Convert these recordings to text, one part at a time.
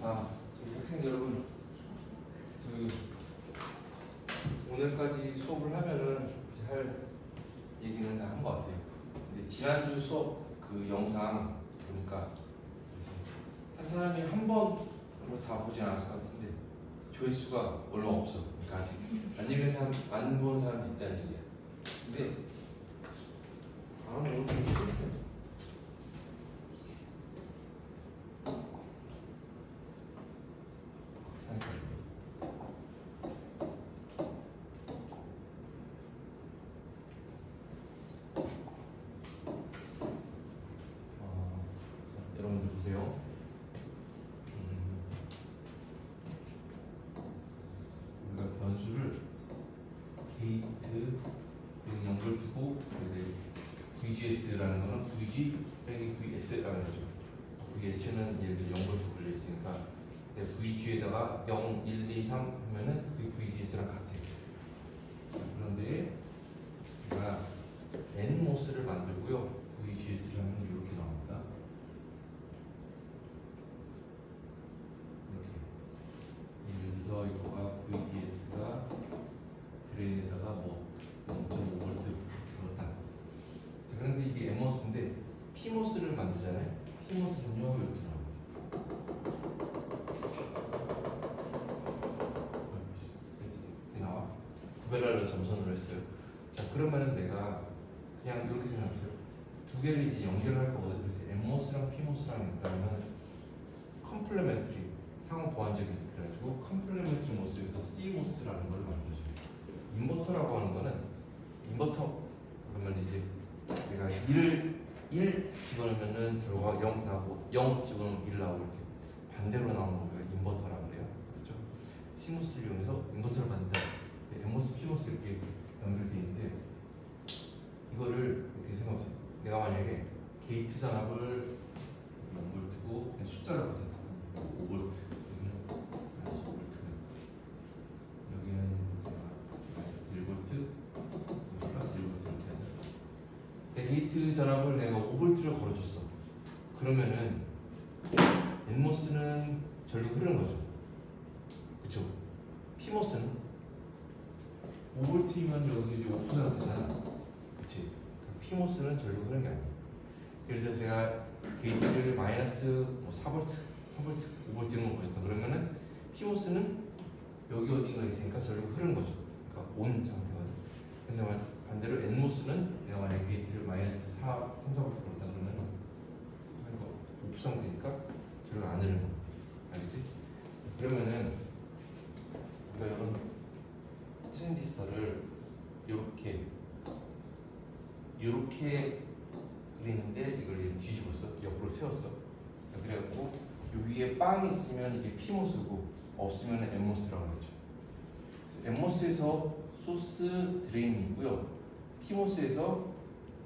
저희 학생 여러분, 오늘까지 수업을 하면은 이제 할 얘기는 다 한 것 같아요. 근데 지난주 수업 그 영상 보니까 한 사람이 한 번으로 다 보진 않았을 것 같은데 조회수가 얼마 없어. 그러니까 아직 안 본 사람도 있다는 얘기야. 근데 오늘 좀 재밌어요. 여러분들 보세요. 우리가 변수를 게이트 연결두고 VGS라는 거는 VG 빼기 VS라는 거죠. VS는 예를 들어 0볼트 걸려 있으니까 VG에다가 0, 1, 2, 3 하면은 그게 VGS랑 같아요. 그런데 우리가 NMOS를 만들고요. VGS를 하면 이렇게 나옵니다. 그래서 이거가 VDS가 드레인에다가 0.5V 그렇다. 그런데 이게 MOS인데 PMOS를 만들잖아요. PMOS는요 이렇게 나와요. 이렇게 나와. 구별하려 점선으로 했어요. 자, 그러면은 내가 그냥 이렇게 생각해요. 두 개를 이제 연결할 거거든요. 그래서 MOS랑 PMOS랑 그러면 컴플레멘터리 상호 보완적인 그래가지고 컴플레멘터리 모스에서 CMOS라는 걸 만들어줘요. 인버터라고 하는 거는 인버터 그러면 이제 내가 1 집어넣으면은 결과가 0 나오고 0 집어넣으면 1 나오고 이렇게 반대로 나오는 걸 인버터라고 그래요. 그렇죠? CMOS를 이용해서 인버터를 만든다. MOS, PMOS 이렇게 연결되어 있는데 이거를 이렇게 생각해보세요. 내가 만약에 게이트 전압을 0V고 그냥 숫자라고 하자. 5V 여기는 -1V 플러스 1V 이렇게 하자. 게이트 전압을 내가 5V를 걸어줬어. 그러면은 NMOS는 전류 흐르는 거죠. 그쵸? PMOS는 5V면 여기서 이제 5%잖아. 그치? PMOS는 전류 흐르는 게 아니에요. 예를 들어서 제가 게이트를 마이너스 4V, 3V, 5V 이런 거 보였다. 그러면은 PMOS는 여기 어딘가 있으니까 전류가 흐르는 거죠. 그러니까 온 상태거든요. 근데 반대로 NMOS는 내가 만약에 게이트를 마이너스 3, 4V 걸었다 그러면 오프 상태니까 전류가 안 흐르는 거예요. 알겠지? 그러면은 우리가 이런 트랜지스터를 이렇게 그리는데 이걸 뒤집었어. 옆으로 세웠어. 자, 그래갖고 이 위에 빵이 있으면 이게 PMOS고 없으면 NMOS라고 하죠. NMOS에서 소스 드레인이고요. PMOS에서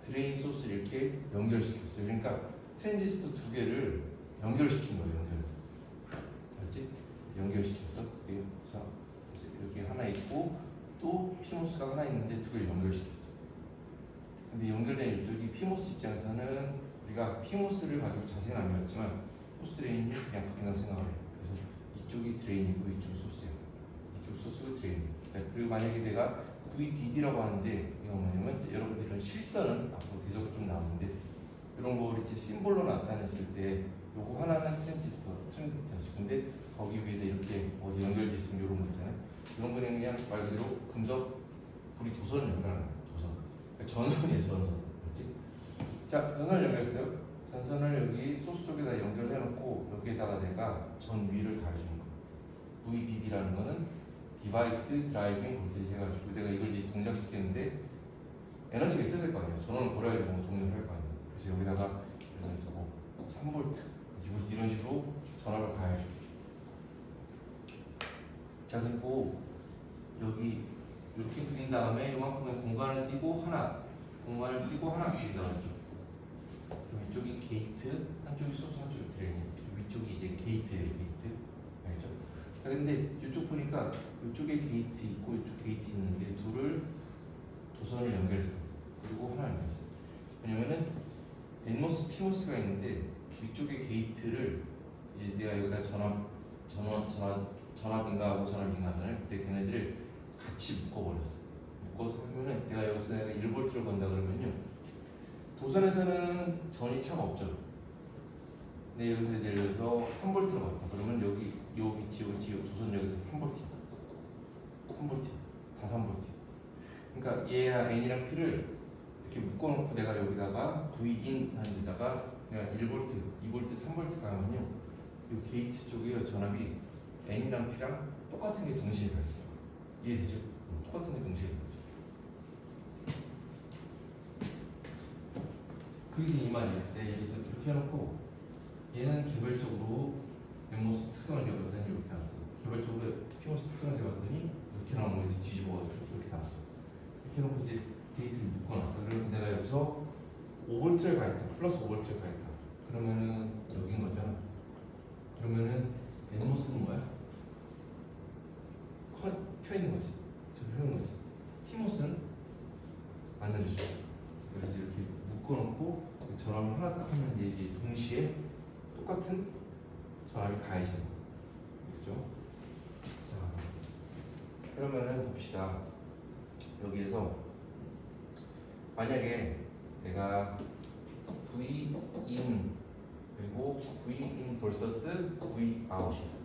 드레인 소스 이렇게 연결시켰어요. 그러니까 트랜지스터 두 개를 연결시킨 거예요. 알지? 연결시켰어. 그래서 여기 하나 있고 또 PMOS가 하나 있는데 두 개를 연결시켰어. 근데 연결된 이쪽이 PMOS 입장에서는 우리가 PMOS를 가지고 자세히는 안 배웠지만 소스 드레인이 그냥 바뀐다고 생각을 해요. 그래서 이쪽이 드레인이고 이쪽이 소스예요. 이쪽 소스가 드레인. 자, 그리고 만약에 내가 VDD라고 하는데 이거 뭐냐면 여러분들 이런 실선은 앞으로 계속 좀 나오는데 이런 거 이렇게 심볼로 나타냈을 때 요거 하나는 트랜지스터지. 근데 거기 위에다 이렇게 어디 연결돼 있으면 이런 거 있잖아요. 이런 거는 그냥 말 그대로 금속 불이 도선을 연결하는 거예요. 전선이에요, 전선. 그렇지? 자, 전선을 연결했어요. 전선을 여기 소스 쪽에다 연결해놓고 여기에다가 내가 전 위를 가해주는 거예요. VDD라는 거는 디바이스 드라이빙 볼테이지 해가지고 내가 이걸 이제 동작시키는데 에너지가 있어야 될 거 아니에요. 전원을 걸어야지 뭐 동력을 할 거 아니에요. 그래서 여기다가 예를 들어서 3V, 2V 이런 식으로 전압을 가해줘. 자, 그리고 여기 이렇게 그린 다음에 이만큼의 공간을 띄고 하나 그린다 그랬죠. 그럼 이쪽이 게이트, 한쪽이 소스, 한쪽이 드레인. 위쪽이 이제 게이트예요, 게이트. 알죠? 자, 근데 이쪽 보니까 이쪽에 게이트 있고 이쪽 게이트 있는데 둘을 도선을 연결했어. 그리고 하나 연결했어. 왜냐면은 NMOS, PMOS가 있는데 위쪽에 게이트를 이제 내가 여기다 전압 전압인가 하고 전압인가 하잖아요. 그때 걔네들을 같이 묶어버렸어. 묶어서 하면은 내가 여기서 내가 1V를 건다 그러면요. 도선에서는 전이 참 없죠. 근데 여기서 예를 들어서 3V를 갔다. 그러면 여기 요 위치 도선 여기서 3V. 3V. 다 3V. 그러니까 얘랑 N이랑 P를 이렇게 묶어놓고 내가 여기다가 V인 하는 데다가 내가 1V, 2V, 3V 가면요. 이 게이트 쪽에 전압이 N이랑 P랑 똑같은 게 동시에 가요. 이해되죠? 똑같은 게 동시에 가요. 그게 이 말이에요. 네, 여기서 그렇게 해놓고 얘는 개별적으로 엠모스 특성을 제거했더니 이렇게 나왔어. 개별적으로 피모스 특성을 제거했더니 이렇게 나온 거 이제 뒤집어가지고 이렇게 나왔어. 이렇게 해놓고 이제 게이트를 묶어놨어. 그러면 내가 여기서 5V를 가있다. 플러스 5V를 가있다. 그러면은 여긴 거잖아. 그러면은 엠모스는 뭐야? 켜있는 거지. 저 흐르는 거지. 피모스는 안 내려줘. 그래서 이렇게 묶어놓고 전압을 하나 딱 하면 이제 동시에 똑같은 전압이 가해지는 거예요. 그렇죠? 자, 그러면은 봅시다. 여기에서 만약에 내가 Vin 그리고 Vin vs Vout이야.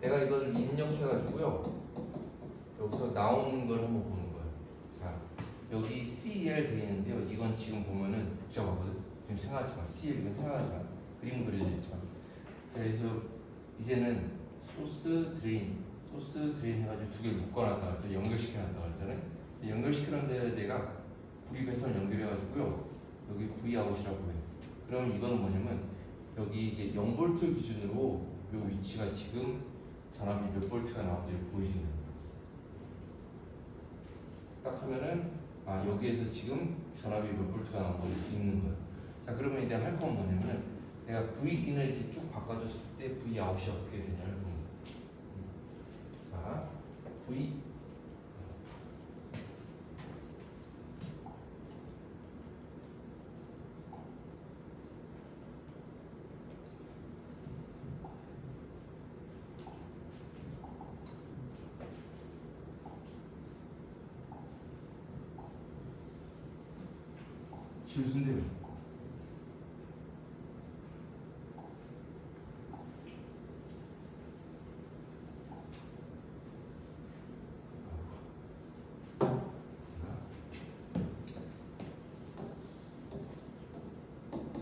내가 이걸 입력해가지고요. 여기서 나오는 걸 한번 보는 거예요. 자, 여기 CL 되어 있는데요. 이건 지금 보면은 복잡하거든. 지금 생각하지 마. CL 이건 생각하지 마. 그림 그려져 있죠. 자, 그래서 이제는 소스 드레인 해가지고 두 개를 묶어놨다 그랬죠. 연결시켜놨다 그랬잖아요. 연결시키는데 내가 구리배선 연결해가지고요. 여기 Vout이라고 해요. 그러면 이거는 뭐냐면 여기 이제 0V 기준으로 이 위치가 지금 전압이 몇 볼트가 나오는지 보이시는 거예요. 딱 하면은 여기에서 지금 전압이 몇 볼트가 나온 걸 읽는 거예요. 자, 그러면 이제 할 건 뭐냐면 내가 Vin을 이렇게 쭉 바꿔줬을 때 Vout이 어떻게 되냐를 보는 거예요. 자, V 지우순대요.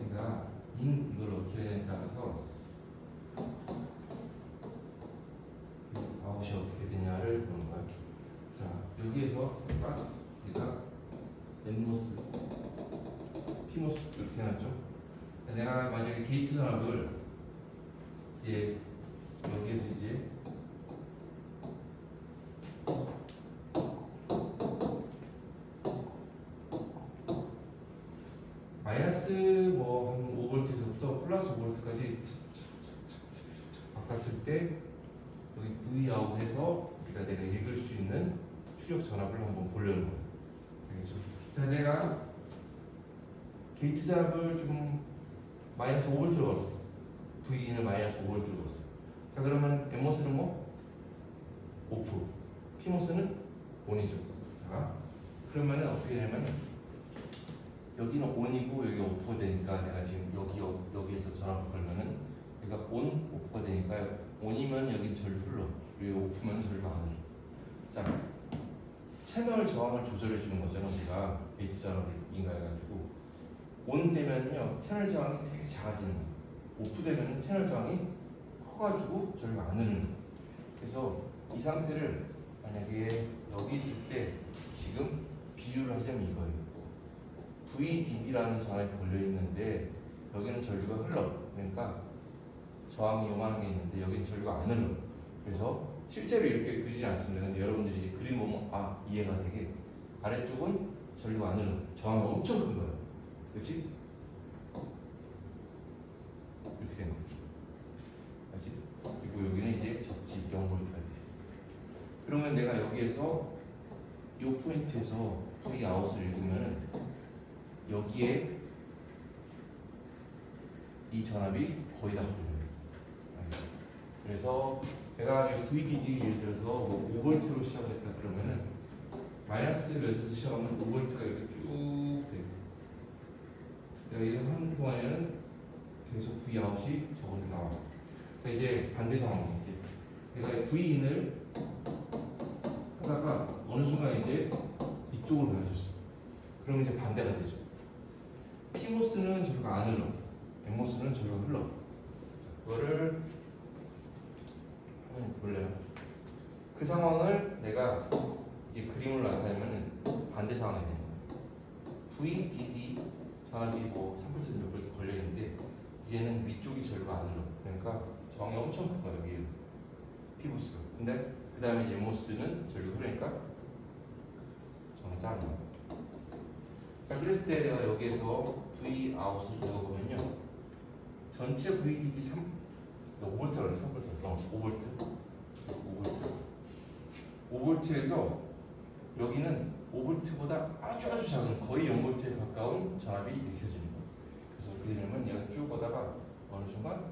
내가 이걸 어떻게 해야 따라서 아웃이 어떻게 되냐를 보는 거야. 자, 여기에서 우리가 엠모스 피모스 이렇게 해놨죠. 내가 만약에 게이트 전압을 이제 여기에서 이제 마이너스 뭐 5V에서부터 플러스 5V까지 바꿨을 때 여기 V 아웃에서 내가 읽을 수 있는 출력 전압을 한번 보려는 거예요. 알겠죠? 자, 내가 게이트 전압을 좀 마이너스 5V로 걸었어. V인을 마이너스 5V로 걸었어. 자, 그러면 엠모스는 뭐? 오프. 피모스는 온이죠. 자, 그러면은 어떻게 되냐면 여기는 온이고 여기 오프가 되니까 내가 지금 여기에서 전압을 걸면은 여기가 온, 오프가 되니까 온이면 여기 절 흘러. 여기 오프면 절로 안 흘러. 자, 채널 저항을 조절해 주는 거잖아. 우리가 게이트 전압을 인가해가지고 온 되면요 채널 저항이 되게 작아지는 거예요. 오프 되면은 채널 저항이 커가지고 절로 안 흐르는 거예요. 그래서 이 상태를 만약에 여기 있을 때 지금 비유를 하자면 이거예요. VDD라는 전압이 걸려 있는데 여기는 전류가 흘러. 그러니까 저항이 요만한 게 있는데 여기는 전류가 안 흘러. 그래서 실제로 이렇게 그리지 않습니다. 근데 여러분들이 이제 그림 보면 이해가 되게 아래쪽은 전류가 안 흘러. 저항이 엄청 큰 거예요. 그렇지? 이렇게 된 거지. 알지? 그리고 여기는 이제 접지 0V가 돼 있어. 그러면 내가 여기에서 이 포인트에서 V 아웃을 읽으면 여기에 이 전압이 거의 다 걸려요. 그래서 내가 VDD 예를 들어서 뭐 5V로 시작했다 그러면은 마이너스 몇에서 시작하면 5V가 이렇게 쭉 돼. 내가 이거 하는 동안에는 계속 V9이 저걸로 나와. 자, 이제 반대 상황이 이제 내가 V인을 하다가 어느 순간 이제 이쪽으로 변해졌어. 그러면 이제 반대가 되죠. P모스는 저리가 안 흘러. N모스는 저리가 흘러. 그거를 한번 볼래요? 그 상황을 내가 이제 그림으로 나타내면 반대 상황이 되는 거예요. VDD 전압이 뭐 3분의 몇 이렇게 걸려 있는데 이제는 위쪽이 저리가 안 흘러. 그러니까 저항이 엄청 커요 여기 P모스가. 근데 그 다음에 N모스는 저리가 흐르니까 저항이 작은 거예요. 자, 그랬을 때 내가 여기에서 V 아웃을 넣어보면요. 전체 VDD 5V라고 그랬어? 5V. 5V에서 여기는 5V보다 아주 작은 거의 0V에 가까운 전압이 일으켜지는 거예요. 그래서 어떻게 되냐면 얘가 쭉 오다가 어느 순간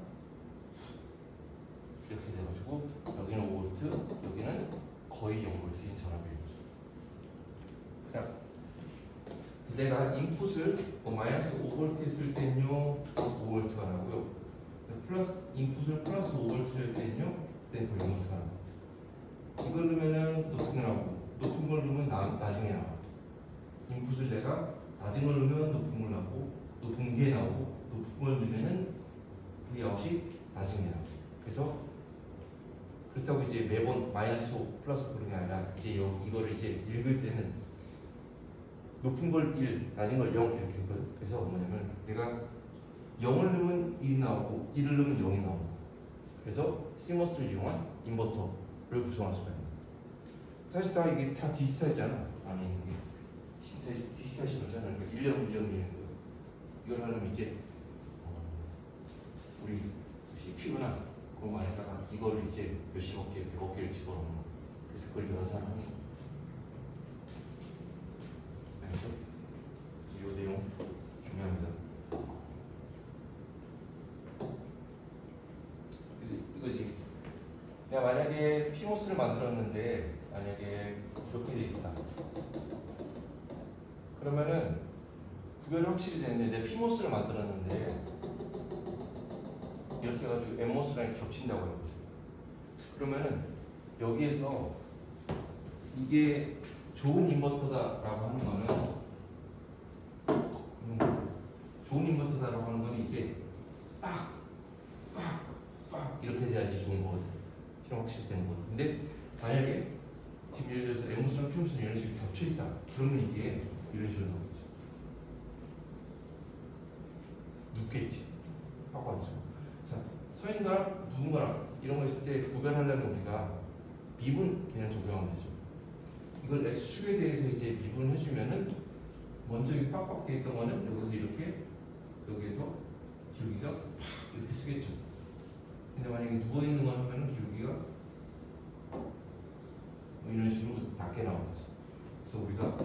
이렇게 돼가지고 여기는 5V, 여기는 거의 0V인 전압이 일어나죠. 자, 내가 인풋을 뭐 마이너스 5V 했을 때는요 5V가 나고요. 플러스 인풋을 플러스 5V를 할 때는요 그때 거의 0V가 나고. 이걸 넣으면은 높은 게 나오고 높은 걸 넣으면 나중에 나와. 인풋을 내가 낮은 걸 넣으면 높은 걸 나오고 높은 게 나오고 높은 걸 넣으면은 V9이 낮은 게 나와. 그래서 그렇다고 이제 매번 마이너스 5 플러스 그런 게 아니라 이제 이거를 이제 읽을 때는 높은 걸 1, 낮은 걸 0 이렇게 읽거든. 그래서 뭐냐면 내가 0을 넣으면 1이 나오고 1을 넣으면 0이 나온다. 그래서 CMOS를 이용한 인버터를 구성할 수가 있는 거야. 사실 다 이게 다 디지털이잖아. 아니 이게 디지털 신호잖아. 그러니까 1년 1년 이걸 하려면 이제 우리 CPU나 그거 안에다가 이거를 이제 몇십억 개, 100억 개를 집어넣는 거. 그래서 그걸 연산하는 거. 알겠죠? 이 내용 중요합니다. 이거지. 내가 만약에 피모스를 만들었는데 만약에 이렇게 돼 있다. 그러면은 구별이 확실히 되는데 내 피모스를 만들었는데 이렇게 해가지고 N모스랑 겹친다고 해보세요. 그러면은 여기에서 이게 좋은 인버터다라고 하는 거는 좋은 인버터다라고 하는 거는 이게 빡 이렇게 돼야지 좋은 거거든. 실험 확실히 되는 거거든. 근데 만약에 지금 예를 들어서 N모스랑 P모스랑 이런 식으로 겹쳐있다. 그러면 이게 이런 식으로 나오겠지. 눕겠지. 하고 앉아. 자, 서인가랑 누군가랑 이런 거 있을 때 구별하려면 우리가 미분 개념 적용하면 되죠. 이걸 X축에 대해서 이제 미분을 해주면은 먼저 이 빡빡 돼 있던 거는 여기서 이렇게 여기에서 기울기가 이렇게 쓰겠죠. 근데 만약에 누워있는 거 하면은 기울기가 뭐 이런 식으로 낮게 나오겠지. 그래서 우리가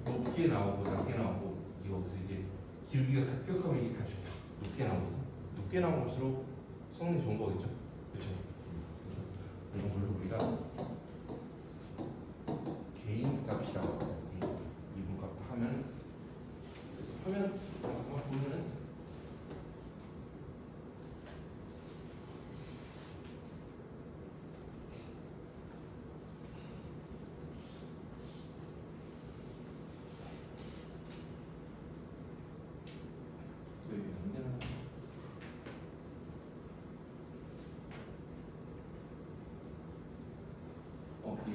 높게 나오고 낮게 나오고 여기서 이제 기울기가 급격하면 이게 값이 딱 높게 나오거든. 높게 나올수록 성능이 좋은 거겠죠. 그렇죠. 그래서 이런 걸로 우리가 개인 값이라고 해요. 이분 값 하면 그래서 화면 한번 보면은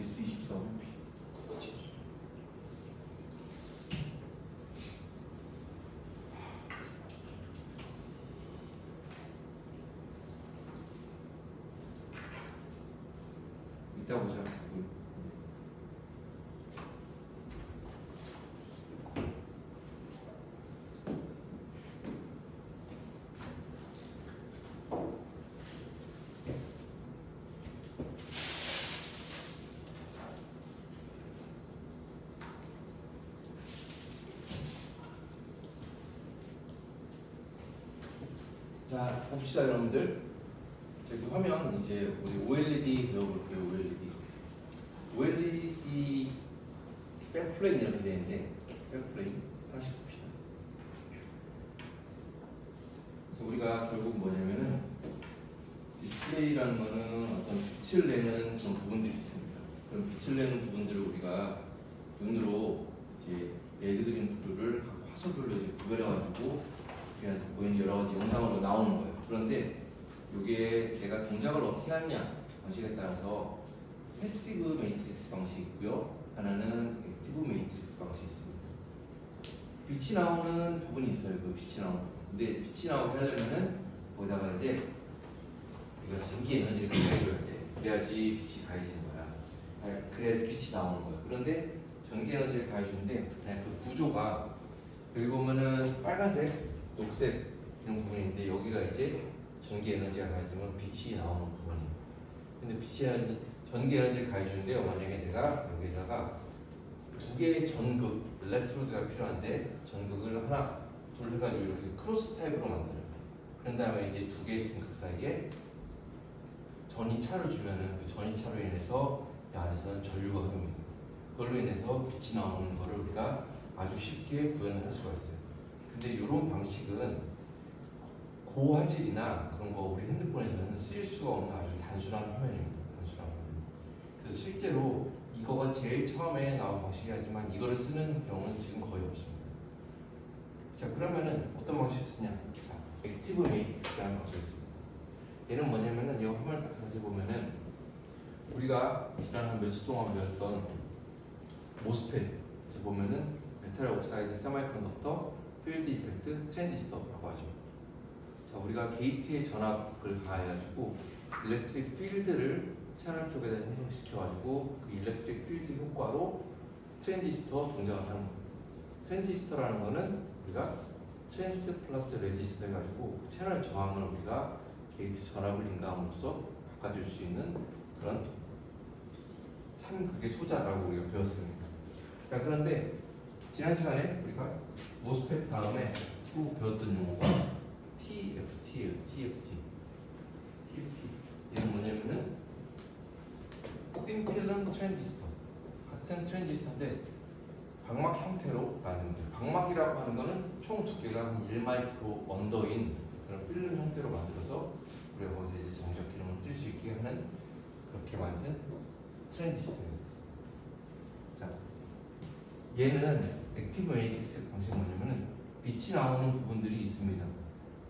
ES24 이따 보자. 자, 봅시다 여러분들. 저기 화면 이제 우리 OLED 배워볼게요. OLED 백플레인 이렇게 되어 있는데 백플레인 하나씩 봅시다. 우리가 결국 뭐냐면은 디스플레이라는 거는 어떤 빛을 내는 그런 부분들이 있습니다. 그런 빛을 내는 부분들을 우리가 눈으로 이제 레드, 그린, 블루를 각 화소별로 이제 구별해가지고 그냥 보이는 여러 가지 영상으로 나오는 거예요. 그런데 이게 내가 동작을 어떻게 하느냐 방식에 따라서 패시브 매트릭스 방식이 있고요. 하나는 액티브 매트릭스 방식이 있습니다. 빛이 나오는 부분이 있어요. 그 빛이 나오는 부분. 근데 빛이 나오게 하려면은 거기다가 이제 이거 전기 에너지를 가해줘야 돼. 그래야지 빛이 가해지는 거야. 그래야지 빛이 나오는 거야. 그런데 전기 에너지를 가해주는데 그냥 그 구조가 여기 보면은 빨간색, 녹색 이런 부분인데 여기가 이제 전기 에너지가 가해지면 빛이 나오는 부분이에요. 근데 전기 에너지를 가해주는데요. 만약에 내가 여기다가 두 개의 전극, 일렉트로드가 필요한데 전극을 하나, 둘 해가지고 이렇게 크로스 타입으로 만들어요. 그런 다음에 이제 두 개의 전극 사이에 전이차를 주면은 그 전이차로 인해서 이 안에서는 전류가 흐릅니다. 그걸로 인해서 빛이 나오는 거를 우리가 아주 쉽게 구현할 수가 있어요. 근데 이런 방식은 고화질이나 그런 거 우리 핸드폰에서는 쓸 수가 없는 아주 단순한 화면입니다. 단순한 화면. 그래서 실제로 이거가 제일 처음에 나온 방식이 하지만 이거를 쓰는 경우는 지금 거의 없습니다. 자, 그러면은 어떤 방식을 쓰냐? 자, 액티브 매트릭스라는 방식을 씁니다. 얘는 뭐냐면은 이 화면을 딱 자세히 보면은 우리가 지난 한 며칠 동안 배웠던 모스펫에서 보면은 메탈 옥사이드 세미컨덕터 필드 이펙트 트랜지스터라고 하죠. 자, 우리가 게이트에 전압을 가해가지고 일렉트릭 필드를 채널 쪽에다 형성시켜가지고 그 일렉트릭 필드 효과로 트랜지스터 동작을 하는 거예요. 트랜지스터라는 거는 우리가 트랜스 플러스 레지스터 해가지고 채널 저항을 우리가 게이트 전압을 인가함으로써 바꿔줄 수 있는 그런 3극의 소자라고 우리가 배웠습니다. 자, 그런데 지난 시간에 우리가 모스펫 다음에 또 배웠던 용어가 TFT예요. TFT. 얘는 뭐냐면은 틴필름 트랜지스터. 같은 트랜지스터인데 방막 형태로 만듭니다. 방막이라고 하는 거는 총 두께가 한 1마이크로 언더인 그런 필름 형태로 만들어서 우리가 거기서 이제 정적 기능을 뜰 수 있게 하는 그렇게 만든 트랜지스터입니다. 자, 얘는 액티브 매트릭스 방식은 뭐냐면은 빛이 나오는 부분들이 있습니다.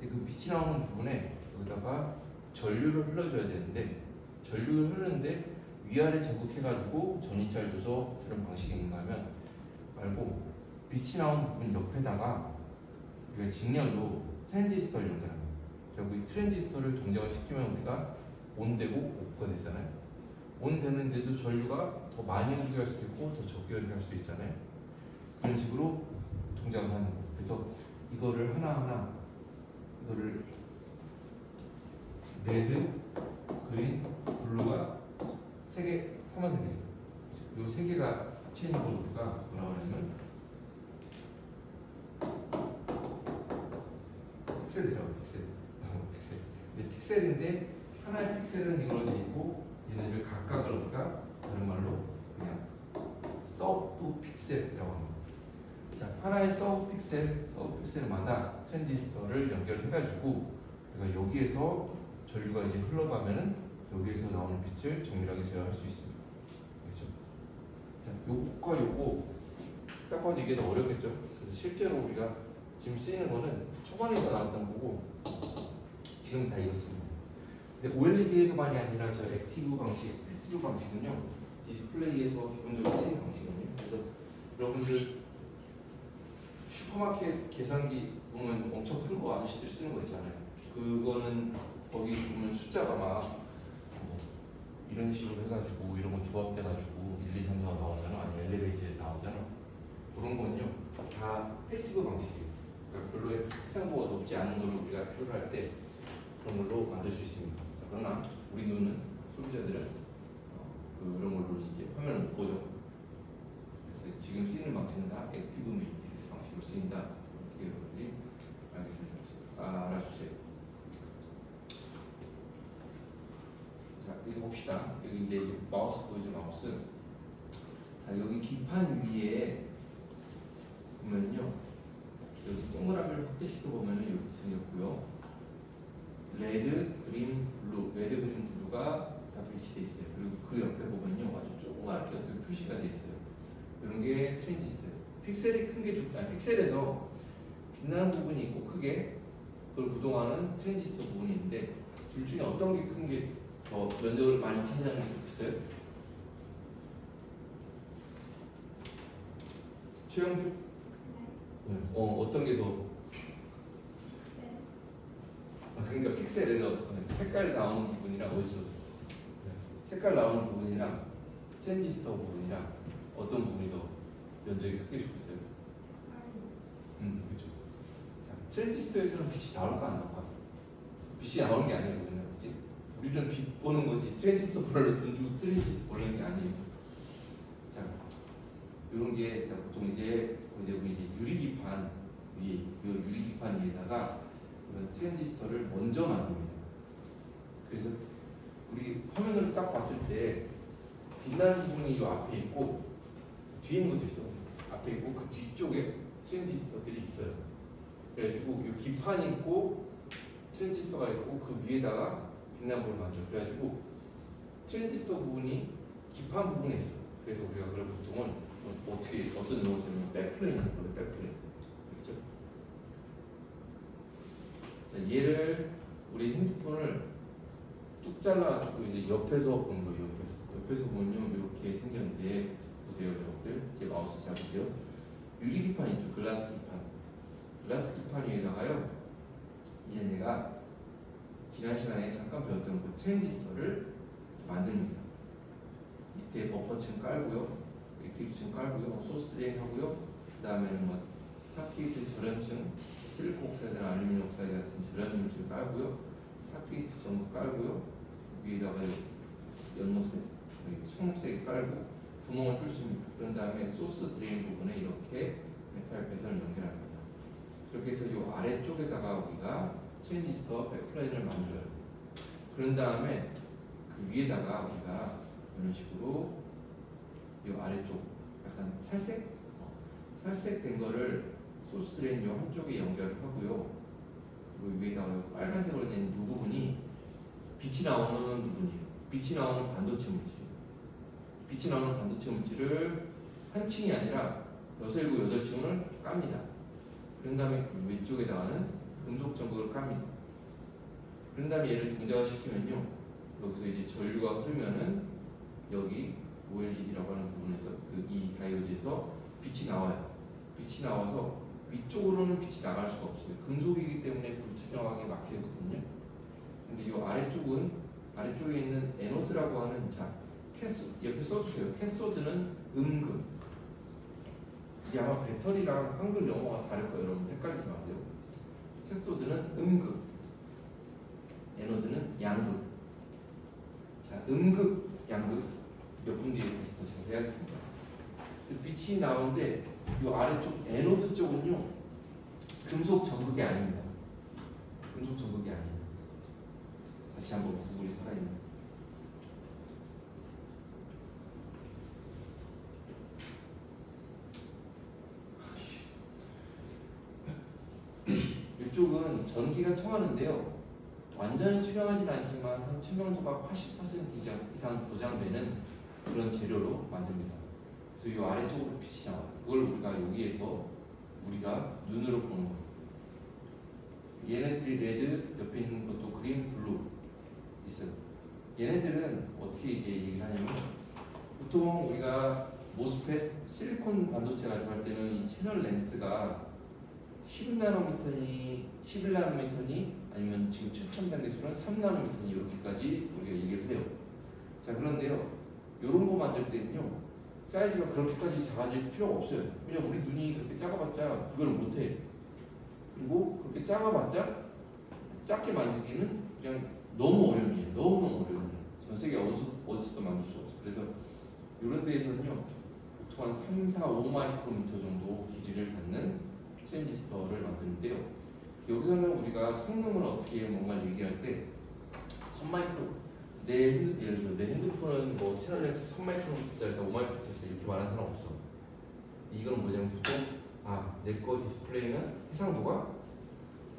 근데 그 빛이 나오는 부분에 여기다가 전류를 흘러줘야 되는데 전류를 흐르는데 위아래 제곱해가지고 전이차를 줘서 주는 방식이 있는가 하면 말고 빛이 나오는 부분 옆에다가 우리가 직렬로 트랜지스터를 연결합니다. 그리고 이 트랜지스터를 동작을 시키면 우리가 온되고 오프가 되잖아요. 온되는데도 전류가 더 많이 흐르게 할 수도 있고 더 적게 흐르게 할 수도 있잖아요. 그런 식으로 동작을 하는 거예요. 그래서 이거를 하나하나 이거를 레드, 그린, 블루가 3개, 3개죠. 이 3개가 합치는 걸 우리가 뭐라고 하냐면 픽셀이라고 픽셀. 근데 픽셀인데 하나의 픽셀은 이걸로 돼 있고 얘네들 각각을 우리가 다른 말로 그냥 서브 픽셀이라고 합니다. 자, 하나의 서브 픽셀마다 트랜지스터를 연결해가지고 우리가 여기에서 전류가 이제 흘러가면은 여기에서 나오는 빛을 정밀하게 제어할 수 있습니다. 그렇죠? 자, 요거과 요거 딱 봐도 이게 더 어렵겠죠? 그래서 실제로 우리가 지금 쓰이는 거는 초반에서 나왔던 거고 지금 다 이겼습니다. 근데 OLED에서만이 아니라 저 액티브 방식, 패시브 방식은요 디스플레이에서 기본적으로 쓰이는 방식이거든요. 그래서 여러분들 슈퍼마켓 계산기 보면 엄청 큰 거 아저씨들 쓰는 거 있잖아요. 그거는 거기 보면 숫자가 막 이런 식으로 해가지고 이런 거 조합돼가지고 1, 2, 3, 4 나오잖아. 아니면 엘리베이터에 나오잖아. 그런 건요 다 패시브 방식이에요. 그러니까 별로의 해상도가 높지 않은 걸로 우리가 표현할 때 그런 걸로 만들 수 있습니다. 그러나 우리 눈은 소비자들은 그런 걸로 이제 화면을 못 보죠. 그래서 지금 쓰이는 방식은 다 액티브 매트릭스 방식으로 쓰인다. 이렇게 여러분들이 알아주세요. 여기 봅시다. 여기 이제 마우스 보이죠, 마우스. 자, 여기 기판 위에 보면요, 여기 동그라미를 확대시켜 보면은 이렇게 생겼고요. 레드, 그린, 블루, 레드, 그린, 블루가 다 배치돼 있어요. 그리고 그 옆에 보면요, 아주 조그맣게 어떤 표시가 돼 있어요. 이런 게 트랜지스터예요. 픽셀이 큰 게 좋다. 픽셀에서 빛나는 부분이 있고 크게 그걸 구동하는 트랜지스터 부분이 있는데 둘 중에 어떤 게 큰 게 더 면적을 많이 차지하는 게 좋겠어요? 최영주? 네. 어떤 게 더? 그러니까 픽셀에서 색깔 나오는 부분이랑 어디서? 색깔 나오는 부분이랑 트랜지스터 부분이랑 어떤 부분이 더 면적이 크게 좋겠어요? 그렇죠. 트랜지스터에서는 빛이 나올까 안 나올까? 빛이 나오는 게 아니에요, 그러면 그렇지? 우리는 빛 보는 거지 트랜지스터 보려고 돈 주고 트랜지스터 보는 게 아니에요. 자, 이런 게 보통 이제 대부분 이제 유리기판 위에, 이 유리기판 위에다가 이런 트랜지스터를 먼저 만듭니다. 그래서 우리 화면을 딱 봤을 때 빛나는 부분이 이 앞에 있고 뒤에 있는 것도 있어. 앞에 있고 그 뒤쪽에 트랜지스터들이 있어요. 그래가지고 이 기판이 있고 트랜지스터가 있고 그 위에다가 빛나는 부분을 만들어. 그래가지고 트랜지스터 부분이 기판 부분에 있어. 그래서 우리가 그걸 보통은 어떤 용어를 쓰면 백플레인이라고 해요. 백플레인. 그렇죠? 자, 얘를 우리 핸드폰을 뚝 잘라가지고 이제 옆에서 보는 거예요. 옆에서 보면요 이렇게 생겼는데 보세요, 여러분들. 제 마우스 잘 보세요. 유리 기판 있죠, 글라스 기판. 글라스 기판 위에다가요. 이제 내가 지난 시간에 잠깐 배웠던 그 트랜지스터를 만듭니다. 밑에 버퍼층 깔고요, 액티브층 깔고요, 소스 드레인 하고요. 그 다음에는 뭐 탑게이트 절연층, 실리콘 옥사이드나 알루미늄 옥사이드 같은 절연층 깔고요. 탑게이트 전부 깔고요. 위에다가 연녹색, 청록색 깔고 구멍을 뚫습니다. 그런 다음에 소스 드레인 부분에 이렇게 메탈 배선을 연결합니다. 그렇게 해서 이 아래쪽에다가 우리가 트랜지스터 백플레인을 만들어요. 그런 다음에 그 위에다가 우리가 이런 식으로 이 아래쪽 약간 살색된 거를 소스 드레인 요 한쪽에 연결을 하고요. 그리고 위에다가 빨간색으로 된 이 부분이 빛이 나오는 부분이에요. 빛이 나오는 반도체 물질이에요. 빛이 나오는 반도체 물질을 한 층이 아니라 6, 7, 8층을 깝니다. 그런 다음에 그 왼쪽에다가는 금속 전극을 깝니다. 그런 다음에 얘를 동작시키면요, 여기서 이제 전류가 흐르면은 여기 OLED라고 하는 부분에서 이 다이오드에서 빛이 나와요. 빛이 나와서 위쪽으로는 빛이 나갈 수가 없어요. 금속이기 때문에 불투명하게 막혀 있거든요. 근데 이 아래쪽에 있는 에노드라고 하는, 자, 캐소드 옆에 써주세요. 캐소드는 음극. 이게 아마 배터리랑 한글 영어가 다를 거예요. 여러분 헷갈리지 마세요. 캐소드는 음극, 에노드는 양극. 자, 음극, 양극 몇 분 뒤에 다시 더 자세히 하겠습니다. 그래서 빛이 나오는데 이 아래쪽 에노드 쪽은요 금속 전극이 아닙니다. 금속 전극이 아니에요. 다시 한번 구글이 살아있는. 이쪽은 전기가 통하는데요. 완전히 투명하진 않지만 한 투명도가 80% 이상 보장되는 그런 재료로 만듭니다. 그래서 이 아래쪽으로 빛이 나와요. 그걸 우리가 여기에서 우리가 눈으로 보는 거예요. 얘네들이 레드, 옆에 있는 것도 그린, 블루 있어요. 얘네들은 어떻게 이제 얘기를 하냐면, 보통 우리가 모스펫, 실리콘 반도체 가지고 할 때는 이 채널 렌스가 10나노미터니 11나노미터니 아니면 지금 최첨단 기술은 3나노미터니 이렇게까지 우리가 얘기를 해요. 자, 그런데요, 이런 거 만들 때는요 사이즈가 그렇게까지 작아질 필요가 없어요. 왜냐면 우리 눈이 그렇게 작아봤자 그걸 못해. 그리고 그렇게 작아봤자 작게 만들기는 그냥 너무 어려운 일이에요. 너무너무 어려운 일이에요. 전 세계 어디서도 만들 수 없어요. 그래서 이런 데에서는요 보통 한 3, 4, 5마이크로미터 정도 길이를 갖는 트랜지스터를 만드는데요. 여기서는 우리가 성능을 어떻게 뭔가 얘기할 때 예를 들어서 내 핸드폰은 뭐 채널 렉스 3마이크로미터짜리다 5마이크로미터짜리 이렇게 말하는 사람 없어. 이거는 뭐냐면 보통 내 거 디스플레이는 해상도가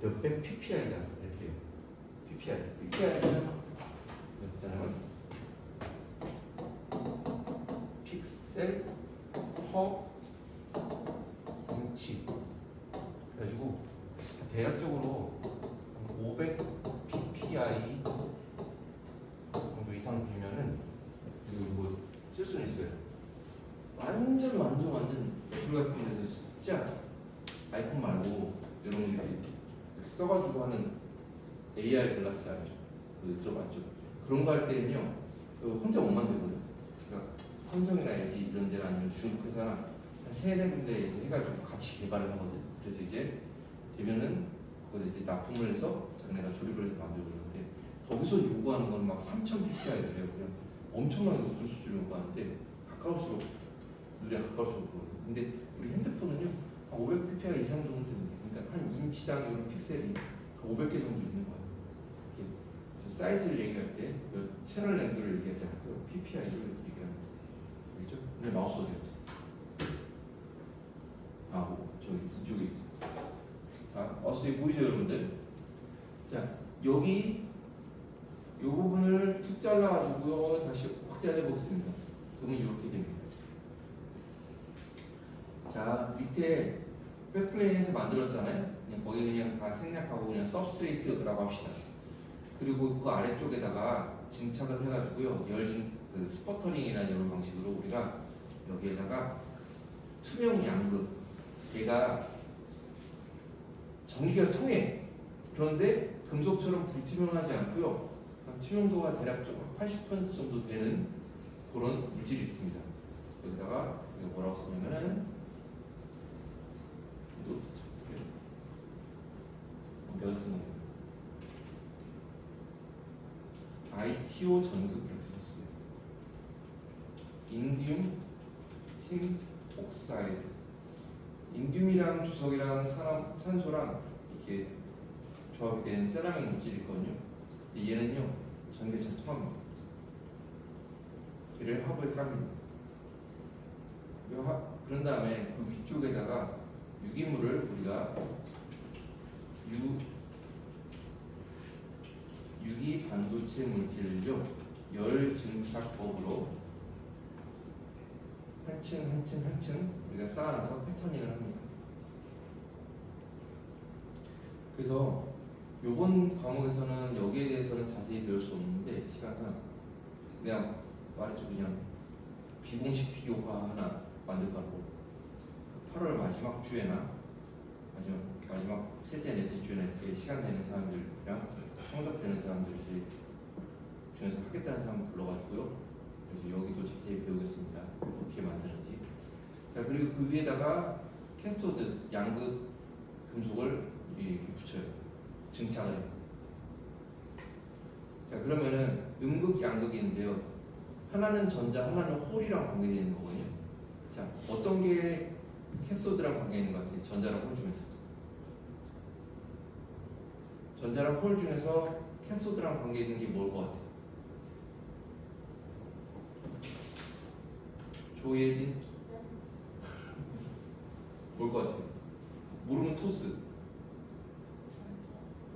몇백 PPI다 이렇게 해요. PPI는 몇잖아요? 픽셀 퍼 인치. 그래가지고 대략적으로 500 PPI 정도 이상 되면은 이거 쓸 수는 있어요. 완전 불 같은 데서 진짜 아이폰 말고 이런 거 이렇게 써가지고 하는 AR 글라스 알죠? 들어봤죠? 그런 거 할 때는요, 혼자 못 만들거든. 그러니까 삼성이나 LG 이런 데나 아니면 중국 회사나 한 3-4군데 이제 해가지고 같이 개발을 하거든. 그래서 이제 되면은 그걸 이제 납품을 해서 자기네가 조립을 해서 만들고 그러는데 거기서 요구하는 건 막 3000 PPI래요. 그냥 엄청나게 높은 수준을 요구하는데 가까울수록 그러거든. 근데 우리 핸드폰은요, 500 PPI 이상 정도 됩니다. 그러니까 한 인치당 이런 픽셀이 500개 정도 있는 거예요. 이렇게. 그래서 사이즈를 얘기할 때 채널 렌스를 얘기하지 않고요, PPI를 얘기합니다. 알겠죠? 근데 마우스 어디 갔지? 저기 이쪽에 있어. 자, 마우스 보이죠, 여러분들? 자, 여기 이 부분을 툭 잘라가지고요, 다시 확대해 보겠습니다. 그러면 이렇게 됩니다. 자, 밑에 백플레인에서 만들었잖아요. 그냥 거기 그냥 다 생략하고 그냥 서브스트레이트라고 합시다. 그리고 그 아래쪽에다가 증착을 해가지고요, 스퍼터링이라는 이런 방식으로 우리가 여기에다가 투명 양극, 얘가 전기가 통해. 그런데 금속처럼 불투명하지 않고요, 투명도가 대략적으로 80% 정도 되는 그런 물질이 있습니다. 여기다가 이거 뭐라고 쓰냐면은 내가 쓴 거예요. ITO 전극 이렇게 썼어요. 인듐 틴 옥사이드. 인듐이랑 주석이랑 산소랑 이렇게 조합이 된 세라믹 물질이 있거든요. 얘는요, 전기에 잘 통합니다. 얘를 화부에 깝니다. 그런 다음에 그 위쪽에다가 유기물을 우리가 유기 반도체 물질을요, 열 증착법으로 한 층 우리가 쌓아놔서 패터닝을 합니다. 그래서 요번 과목에서는 여기에 대해서는 자세히 배울 수 없는데, 시간상 그냥 말했죠. 그냥 비공식 비교과 하나 만들 거고, 8월 마지막 주에나 마지막 셋째 넷째 주에나 이렇게 시간 되는 사람들이랑 성적 되는 사람들 이제 중에서 하겠다는 사람 불러가지고요, 그래서 여기도 자세히 배우겠습니다. 어떻게 만드는지. 자, 그리고 그 위에다가 캐소드 양극 금속을 이렇게 붙여요. 증착을 해요. 자, 그러면은 음극 양극이 있는데요, 하나는 전자, 하나는 홀이랑 관계되어 있는 거거든요. 자, 어떤 게 캐소드랑 관계 있는 것 같아요? 전자랑 홀 중에서. 전자랑 홀 중에서 캐소드랑 관계 있는 게 뭘 것 같아요? 조예진? 뭘 것 같아요? 모르면 토스.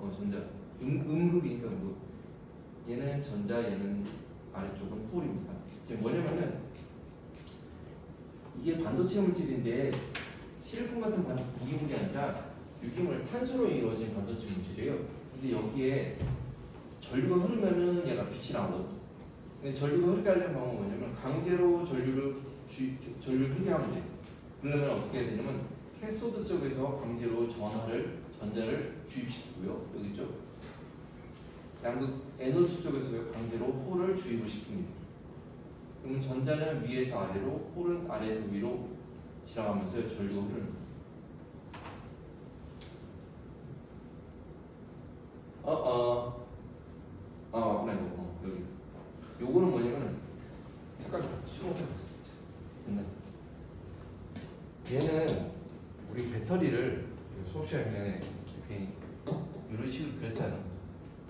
전자. 음극이니까 음극. 얘는 전자, 얘는 아래쪽은 홀입니다. 지금 뭐냐면은 이게 반도체 물질인데 실리콘 같은 유기물이 아니라 유기물, 탄소로 이루어진 반도체 물질이에요. 근데 여기에 전류가 흐르면은 얘가 빛이 나거든. 근데 전류가 흐르게 하려는 방법은 뭐냐면 강제로 전류를 흐르게 하면 돼. 그러면 어떻게 해야 되냐면 캐소드 쪽에서 강제로 전자를 주입시키고요. 여기 쪽 양극 에너지 쪽에서 강제로 홀을 주입을 시킵니다. 그러면 전자는 위에서 아래로, 홀은 아래에서 위로 지나가면서 전류가 흐릅니다. 맞구나 이거. 여기. 요거는 뭐냐면 잠깐 수업 됐나? 얘는 우리 배터리를 수업 시간에 이런 식으로 그렸잖아.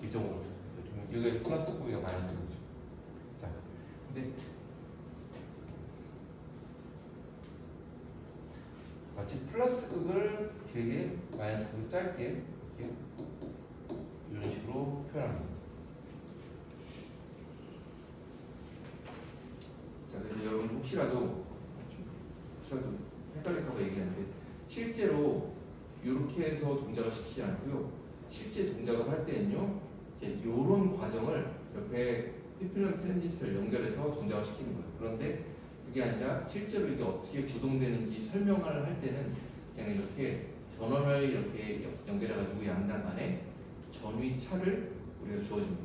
이쪽으로. 여기 플라스틱 구비가 많이 쓰고 있죠. 근데 마치 플러스 극을 길게 마이너스 극을 짧게 이렇게 이런 식으로 표현합니다. 자, 그래서 여러분 혹시라도 헷갈릴까봐 얘기하는데 실제로 이렇게 해서 동작을 시키지 않고요. 실제 동작을 할 때는요, 이제 이런 과정을 옆에 휘필름 트랜지스터를 연결해서 동작을 시키는 거예요. 그런데 그게 아니라 실제로 이게 어떻게 구동되는지 설명을 할 때는 그냥 이렇게 전원을 이렇게 연결해가지고 양단 간에 전위 차를 우리가 주어집니다.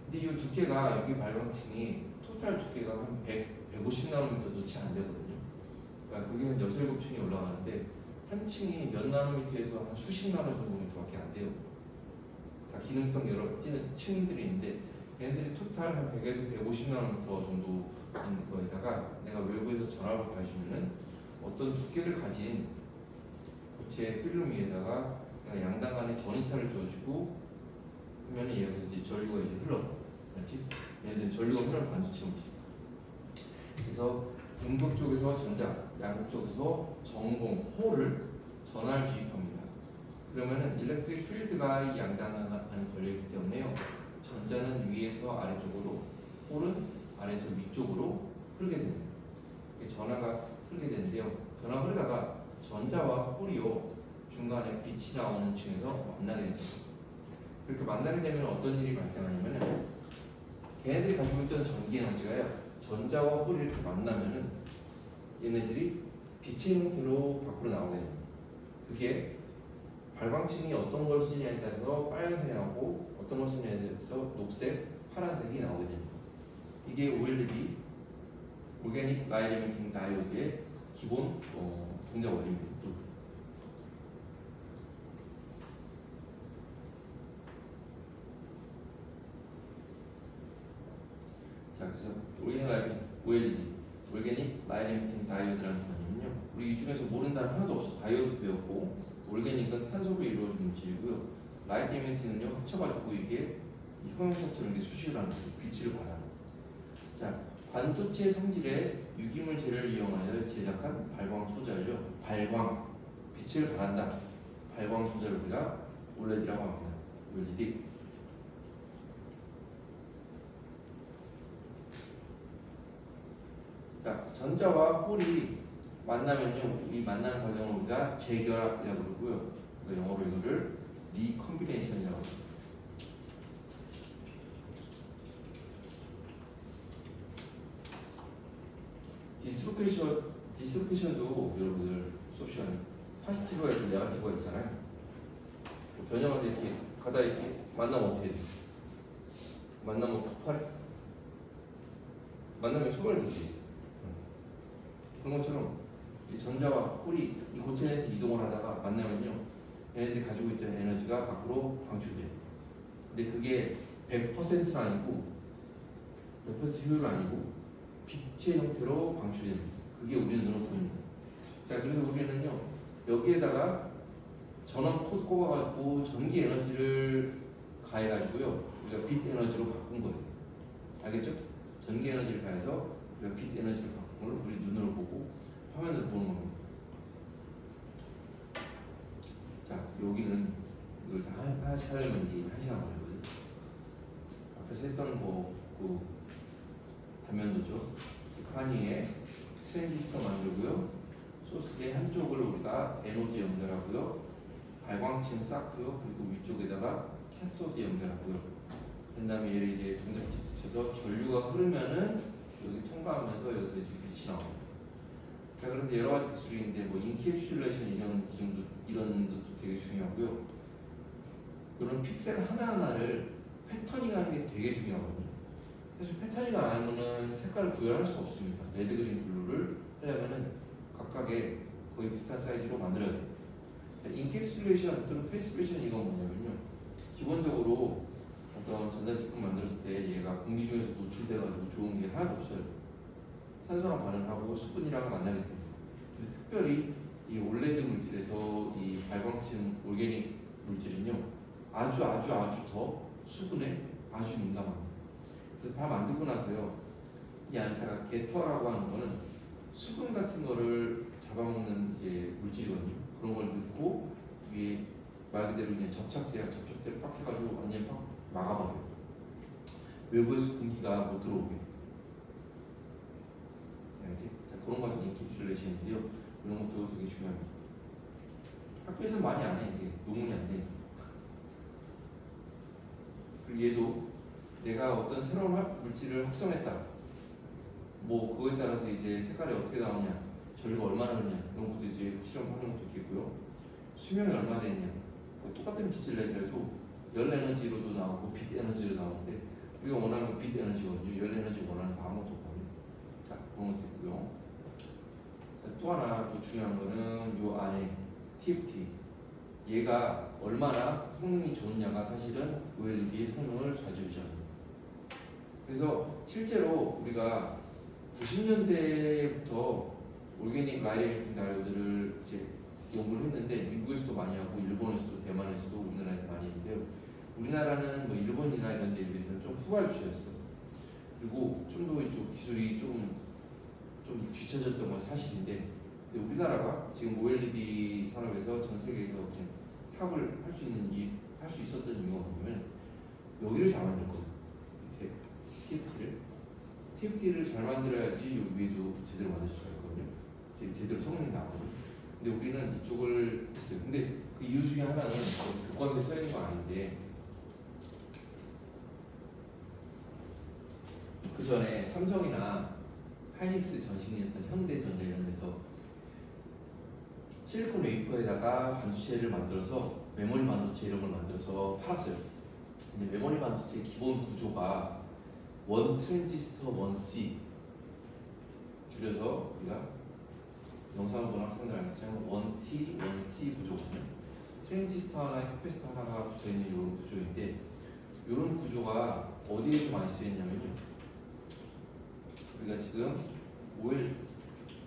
근데 이 두께가 여기 발광층이 토탈 두께가 한 150나노미터도 채 안 되거든요. 그러니까 그게 한 6, 7층이 올라가는데 한 층이 몇 나노미터에서 한 수십 나노 정도미터밖에 안 돼요. 다 기능성 여러 띄는 층들이 있는데 얘네들이 토탈 한 100에서 150나노미터 정도 있는 거에다가 내가 외부에서 전압을 가해주면은 어떤 두께를 가진 고체 필름 위에다가 내가 양단 간에 전이차를 주어주고 하면은 얘가 이제 전류가 이제 흘러. 그렇지? 얘네들은 전류가 흐르는 반도체물질. 그래서 음극 쪽에서 전자, 양극 쪽에서 전공, 홀을 전하를 주입합니다. 그러면은 일렉트릭 필드가 이 양단 안에 걸려있기 때문에요. 전자는 위에서 아래쪽으로, 홀은 아래에서 위쪽으로 흐르게 됩니다. 전하가 흐르게 되는데요. 전하가 흐르다가 전자와 홀이요 중간에 빛이 나오는 층에서 만나게 됩니다. 그렇게 만나게 되면 어떤 일이 발생하냐면은 걔네들이 가지고 있던 전기 에너지가요. 전자와 홀이 이렇게 만나면은 얘네들이 빛의 형태로 밖으로 나오게 됩니다. 그게 발광층이 어떤 걸 쓰냐에 따라서 빨간색이 나오고 어떤 걸 쓰냐에 따라서 녹색, 파란색이 나오게 됩니다. 이게 OLED, 오르게닉 라이트 에미팅 다이오드의 기본 동작 원리입니다. 자, 그래서 OLED, 오르게닉 라이트 에미팅 다이오드라는 단어는요, 우리 이 중에서 모르는 단어 하나도 없어. 다이오드 배웠고, 오르게닉은 탄소로 이루어진 물질이고요, 라이트 에미팅은요 합쳐가지고 이게 형용사처럼 이렇게 수식을 하는 거죠. 빛을 발하는. 자, 반도체 성질의 유기물 재료를 이용하여 제작한 발광 소재를요, 빛을 발한다. 발광 소재를 우리가 OLED라고 합니다. OLED. 자, 전자와 홀이 만나면요, 이 만나는 과정을 우리가 재결합이라고 부르고요. 그러니까 영어로 이거를 리컴비네이션이라고 합니다. 디스로케이션도 여러분들 수업 시간에 파지티브가 있고 네거티브가 있잖아요. 변형을 이렇게 가다 이렇게 만나면 어떻게 돼? 만나면 폭발해? 만나면 소멸 되지. 그런 것처럼 이 전자와 홀이 이 고체 내에서 이동을 하다가 만나면요, 얘네들이 가지고 있던 에너지가 밖으로 방출돼요. 근데 그게 100%는 아니고 100% 효율은 아니고 빛의 형태로 방출됩니다. 그게 우리 눈으로 보입니다. 자, 그래서 우리는요, 여기에다가 전원 코드 꼽아가지고 전기 에너지를 가해가지고요, 우리가 빛 에너지로 바꾼 거예요. 알겠죠? 전기 에너지를 가해서 우리가 빛 에너지를 바꾼 걸 우리 눈으로 보고 화면으로 보는 겁니다. 자, 여기는 이걸 다 하나씩 하려면 이게 1시간 걸리거든요. 앞에서 했던 그 단면도죠. 카니에 트랜지스터 만들고요. 소스의 한쪽을 우리가 에노드 연결하고요. 발광층 쌓고요. 그리고 위쪽에다가 캐소드 연결하고요. 그 다음에 얘를 이제 동작시켜서 전류가 흐르면은 여기 통과하면서 여기서 이제 빛이 나옵니다. 자, 그런데 여러 가지 기술이 있는데 뭐 인캡슐레이션 이런 것도 되게 중요하고요. 이런 픽셀 하나하나를 패터닝하는 게 되게 중요하거든요. 사실 패터닝을 안 하면은 색깔을 구별할 수 없습니다. 레드, 그린, 블루를 하려면은 각각의 거의 비슷한 사이즈로 만들어야 돼요. 인캡슐레이션 또는 패스레이션 이건 뭐냐면요, 기본적으로 어떤 전자제품 만들었을 때 얘가 공기 중에서 노출돼가지고 좋은 게 하나도 없어요. 산소랑 반응하고 수분이랑 만나게 됩니다. 근데 특별히 이 올레드 물질에서 이 발광층 올게닉 물질은요, 아주 더 수분에 아주 민감합니다. 그래서 다 만들고 나서요, 이 안테나 게터라고 하는 거는 수분 같은 거를 잡아먹는 이제 물질이거든요. 그런 걸 넣고 위에 말 그대로 그냥 접착제를 빡 해가지고 완전히 팍 막아버려요. 외부에서 공기가 못 들어오게. 알지? 자, 그런 과정이 인캡슐레이션인데요. 이런 것도 되게 중요합니다. 학교에서 많이 안 해. 이게 논문이 안 돼. 그리고 얘도 내가 어떤 새로운 물질을 합성했다. 뭐 그거에 따라서 이제 색깔이 어떻게 나오냐, 전류가 얼마나 흐르냐 이런 것도 이제 실험하는 것도 있겠고요. 수명이 얼마나 되느냐, 뭐 똑같은 빛을 내더라도 열 에너지로도 나오고 빛 에너지로 나오는데 우리가 원하는 건 빛 에너지거든요. 열 에너지 원하는 거 아무것도 없거든요. 자, 그런 것도 있고요. 자, 또 하나 또 중요한 거는 요 안에 TFT, 얘가 얼마나 성능이 좋느냐가 사실은 OLED의 성능을 좌지우지합니다. 그래서 실제로 우리가 90년대부터 올게닉 라이팅 다이오드를 이제 연구를 했는데 미국에서도 많이 하고 일본에서도 대만에서도 우리나라에서 많이 했는데요. 우리나라는 뭐 일본이나 이런 데에 비해서는 좀 후발주였어. 그리고 좀 더 이쪽 기술이 좀 뒤처졌던 건 사실인데, 근데 우리나라가 지금 OLED 산업에서 전 세계에서 탑을 할 수 있었던 이유가 뭐냐면 여기를 잘 만들거든. 밑에 TFT를 잘 만들어야지 요 위에도 제대로 만들 수가 있거든요. 제대로 성능이 나거든요. 근데 우리는 이쪽을 했어요. 근데 그 이유 중에 하나는 교과서에 써 있는 건 아닌데, 그 전에 삼성이나 하이닉스 전신이었던 현대전자 이런 데서 실리콘 웨이퍼에다가 반도체를 만들어서 메모리 반도체 이런 걸 만들어서 팔았어요. 근데 메모리 반도체의 기본 구조가 원 트랜지스터 원 C, 줄여서 우리가 영상을 보는 학생들 알겠지만 원 T 원 C 구조거든요. 트랜지스터 하나, 캐패시터 하나가 붙어있는 이런 구조인데, 이런 구조가 어디에 좀 많이 쓰였냐면요, 우리가 지금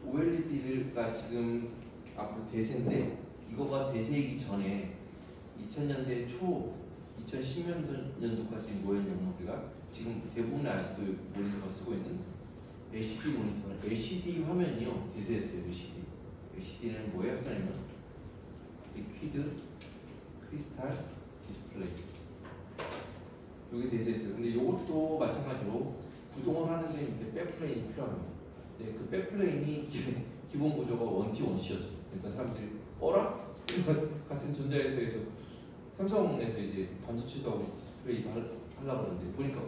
OLED가 지금 앞으로 대세인데, 이거가 대세이기 전에 2000년대 초 2010년도까지 뭐였냐면 우리가 지금 대부분 아직도 모니터가 쓰고 있는 LCD 모니터는 LCD 화면이요 대세였어요. LCD는 뭐예요? 하자면 리퀴드 크리스탈 디스플레이, 이게 대세였어요. 근데 이것도 마찬가지로 구동을 하는데 이제 백플레인이 필요합니다. 근데 그 백플레인이 기본 구조가 원T 원C였어요. 그러니까 사람들이 어라? 같은 전자회사에서 삼성에서 이제 반도체도 하고 디스플레이도 하려고 하는데 보니까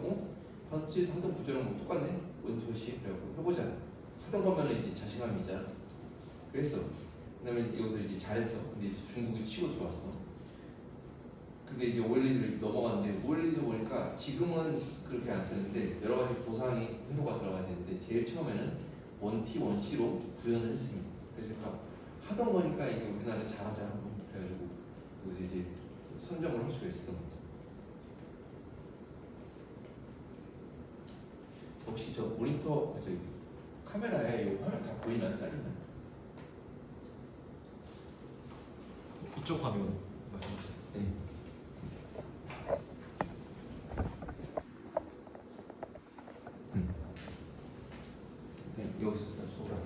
반도체에서 하던 구조랑 뭐 똑같네? 원T 원C 그래갖고 해보자. 하던 거면 이제 자신감이잖아. 그랬어. 그다음에 여기서 이제 잘했어. 근데 이제 중국이 치고 들어왔어. 근데 이제 OLED로 넘어갔는데 OLED 보니까 지금은 그렇게 안 쓰는데 여러 가지 보상이 회로가 들어가야 되는데 제일 처음에는 원T 원C로 구현을 했습니다. 그래서 하던 거니까 이게 우리나라 잘하자. 그래가지고 여기서 이제 선정을 할 수가 있었던 겁니다. 혹시 저 모니터, 카메라에 이 화면 다 보이나요? 짜리나요? 이쪽 화면 말씀하세요. 네. 여기서 소라.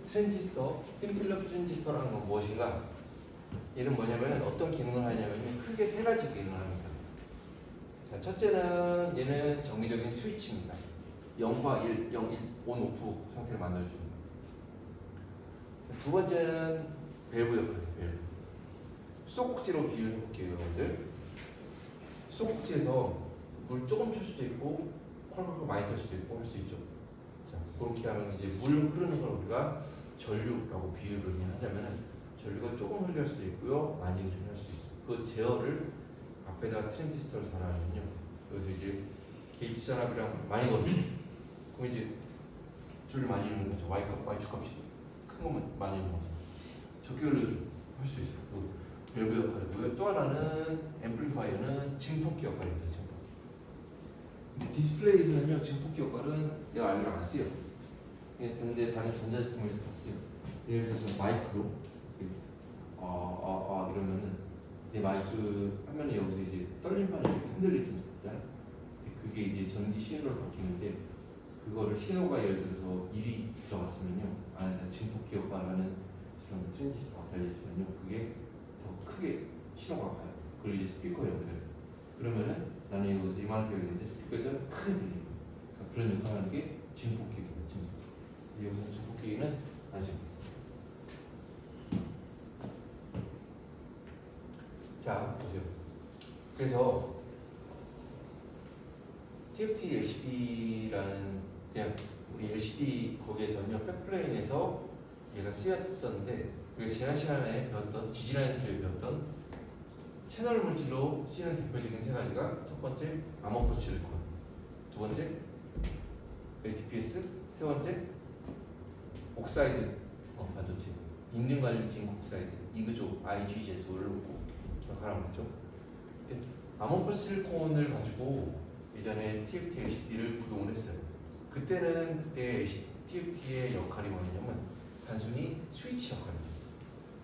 트랜지스터, 핀필러 트랜지스터라는 건 무엇인가? 얘는 뭐냐면 어떤 기능을 하냐면 크게 세 가지 기능을 합니다. 자, 첫째는 얘는 정기적인 스위치입니다. 0과 1, 0, 1, 온, 오프 상태를 만들어줍니다. 두 번째는 밸브 역할이에요. 밸브. 수도꼭지로 비유해 볼게요, 여러분들. 수도꼭지에서 물 조금 칠 수도 있고 콜콜콜 많이 뜰 수도 있고 할 수 있죠. 자, 그렇게 하면 이제 물 흐르는 걸 우리가 전류라고 비유를 하자면 전류가 조금 흐르게 할 수도 있고요, 많이 흐르게 할 수도 있어요. 그 제어를 앞에다가 트랜지스터를 달아놓으면요, 여기서 이제 게이트 전압이랑 많이 걸어요. 그럼 이제 전류 많이 흐르는 거죠. Y축값이 큰 것만 많이 흐르는 거죠. 적게 흘려줘 할 수 있어요. 그 밸브 역할이고요. 또 하나는 앰플리파이어는 증폭기 역할입니다. 증폭기. 근데 디스플레이에서는요, 증폭기 역할은 내가 알고 안 써요. 근데 다른 전자제품에서 다 써요. 예를 들어서 마이크로 이러면은 내 마이크 화면이 여기서 이제 떨림판이 이렇게 흔들리잖아요. 그게 이제 전기 신호로 바뀌는데 그거를 신호가 예를 들어서 1이 들어갔으면요 안에 증폭 기억과 하는 그런 트랜지스터가 달려있으면요 그게 더 크게 신호가 가요. 그걸 이제 스피커에 연결. 그러면은 나는 여기서 이만큼 있는데 스피커에서 크게 들리는 그러니까 그런 역할을 하는 게 증폭기입니다. 증폭기. 여기서 증폭기는 아직. 자 보세요. 그래서 TFT LCD라는 그냥 우리 LCD 거기에서는요 백플레인에서 얘가 쓰였었는데 우리가 지난 시간에 배웠던 지지난 주에 배웠던 채널 물질로 쓰이는 대표적인 세 가지가 첫 번째 아모포 실리콘, 두 번째 LTPS, 세 번째 옥사이드 반도체 인능 관련 진 옥사이드 이그조 IGZ2를 놓고 기억하라고 했죠. 아모포 실리콘을 가지고 예전에 TFT LCD를 구동을 했어요. 그때 TFT의 역할이 뭐였냐면 단순히 스위치 역할이었어요.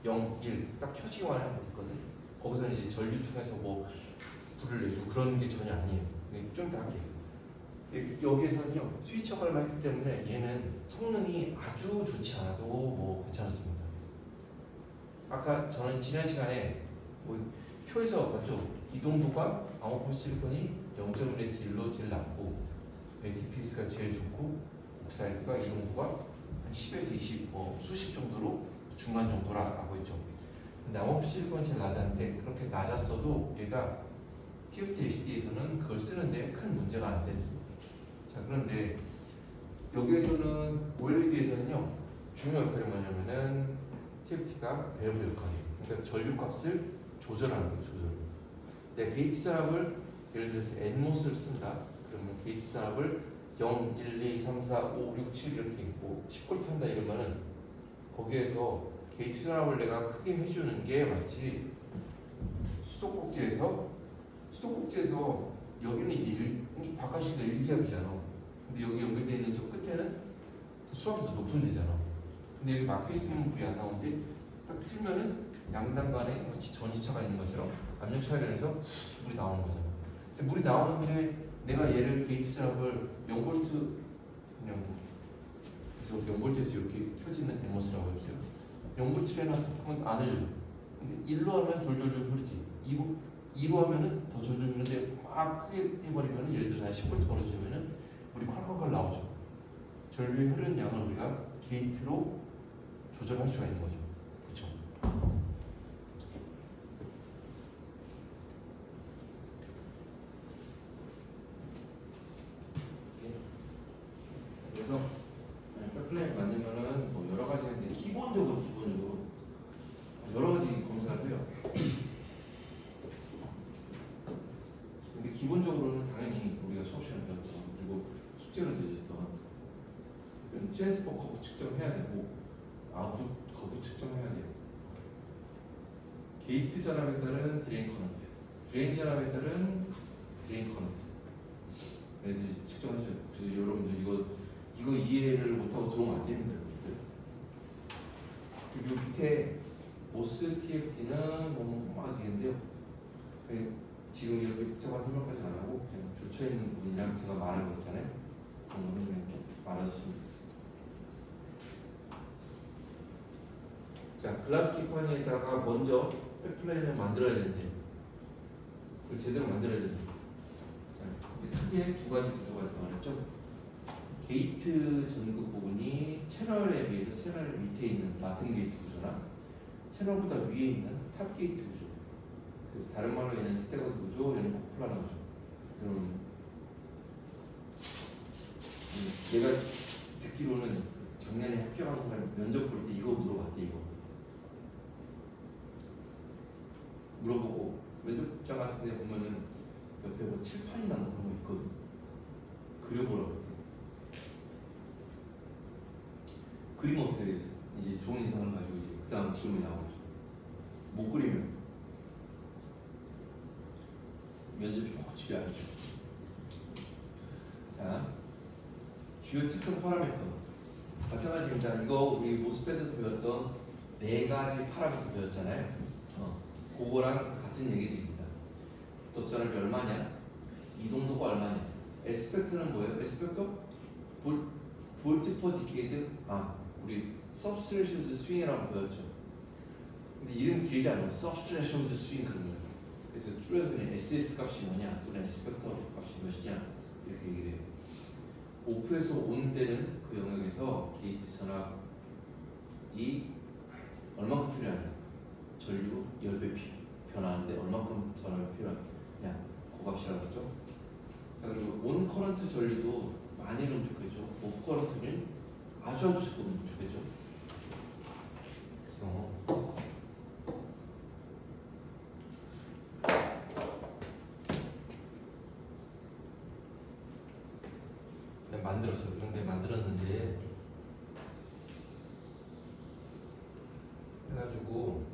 0, 1 딱 켜지기만 하면 됐거든. 거기서는 이제 전류 통해서 뭐 불을 내주고 그런 게 전혀 아니에요. 좀 이따 할게요. 여기에서는요 스위치 역할을 했기 때문에 얘는 성능이 아주 좋지 않아도 뭐 괜찮았습니다. 아까 저는 지난 시간에 뭐 표에서 봤죠. 이동도가 아모포 실리콘이 0.1에서 1로 제일 낮고 LTPS가 제일 좋고 옥사이드가 이동도가 한 10에서 20, 수십 정도로 중간 정도라고 했죠. 근데 아모포 실리콘이 제일 낮았는데 그렇게 낮았어도 얘가 TFT LCD에서는 그걸 쓰는데 큰 문제가 안 됐습니다. 자 그런데 여기에서는 OLED에서는요 중요 역할이 뭐냐면은 TFT가 밸브 역할이에요. 그러니까 전류값을 조절하는 거예요. 조절. 내가 게이트 전압을 예를 들어서 NMOS를 쓴다. 그러면 게이트 전압을 0, 1, 2, 3, 4, 5, 6, 7 이렇게 있고 10V 한다 이러면은 거기에서 게이트 전압을 내가 크게 해주는 게 마치 수도꼭지에서 여기는 이제 바깥이 1기압이잖아. 근데 여기 연결되어 있는 저 끝에는 수압이 더 높은 데잖아. 근데 여기 막혀 있으면 불이 안 나오는데 딱 틀면은 양단간에 마치 전기차가 있는 것처럼 압력 차이가 나서 물이 나오는 거잖아. 근데 물이 나오는데 내가 얘를 게이트 전압을 0V 그냥 그래서 0V에서 이렇게 켜지는 NMOS라고 해보세요. 0V를 해놨으면 안 흘려. 근데 1로 하면 졸졸졸 흐르지. 2로 하면은 더 졸졸 흐르는데 막 크게 해버리면 예를 들어서 한 10V 걸어주면은 물이 콸콸콸 나오죠. 전류에 흐르는 양을 우리가 게이트로 조절할 수가 있는 거죠. 그렇죠? 그래서 백플레인 만들면은 뭐 여러 가지가 있는데 기본적으로 여러 가지 검사를 해요. 근데 기본적으로는 당연히 우리가 수업 시간에 배웠던 그리고 숙제로 내줬던 트랜스퍼 거부 측정해야 되고 아웃풋 거부 측정해야 돼요. 게이트 전압에 따른 드레인 커런트, 드레인 전압에 따른 드레인 커런트 얘네들이 측정하셔요. 그래서 여러분들 이거 이해를 못하고 들어오면 안 됩니다. 그리고 밑에 모스 TFT는 뭐막 되는데요. 지금 이렇게 복잡한 설명까지는 안 하고 그냥 줄쳐 있는 부분이랑 제가 말한 거 있잖아요. 그런 거는 그냥 좀 말아주시면 되겠습니다. 자, 글라스 기판에다가 먼저 백플레인을 만들어야 되는데 그걸 제대로 만들어야 되는데 자, 크게 두 가지 구조가 있다고 그랬죠. 게이트 전극 부분이 채널에 비해서 채널 밑에 있는 마튼 게이트 구조나 채널보다 위에 있는 탑 게이트 구조. 그래서 다른 말로 얘는 스태거드 구조, 얘는 코플라너 구조. 여러분, 내가 듣기로는 작년에 합격한 사람이 면접 볼 때 이거 물어봤대. 이거 물어보고 면접장 같은 데 보면은 옆에 뭐 칠판이나 뭐 그런 거 있거든. 그려보라고. 그림 어떻게 되겠어? 이제 좋은 인상을 가지고 이제 그 다음 질문이 나오죠. 못 그리면 면접이 쉽지 않죠. 자, 주요 특성 파라미터 마찬가지입니다. 이거 우리 모스펫에서 배웠던 네 가지 파라미터 배웠잖아요. 그거랑 같은 얘기들입니다. 도전압이 얼마냐? 이동도가 얼마냐? 에스펙트는 뭐예요? 에스펙터? 볼트 퍼 디케이드? 아, 우리 서브스트레이션드 스윙이라고 배웠죠. 근데 이름 길잖아요. 서브스트레이션드 스윙 그러면. 그래서 줄여서 그냥 SS 값이 뭐냐, 또는 에스펙터 값이 몇이냐 이렇게 얘기를 해요. 오프에서 온되는 그 영역에서 게이트 전압이 얼마큼 필요하냐, 전류 열배 변하는데 얼마큼 전압이 필요하냐, 그 값이라고 그러죠. 자, 그리고 온 커런트 전류도 많이는 좋겠죠. 오프 커런트는 아주 조금 좋겠죠. 그래서 만들었어. 그런데 만들었는데 해가지고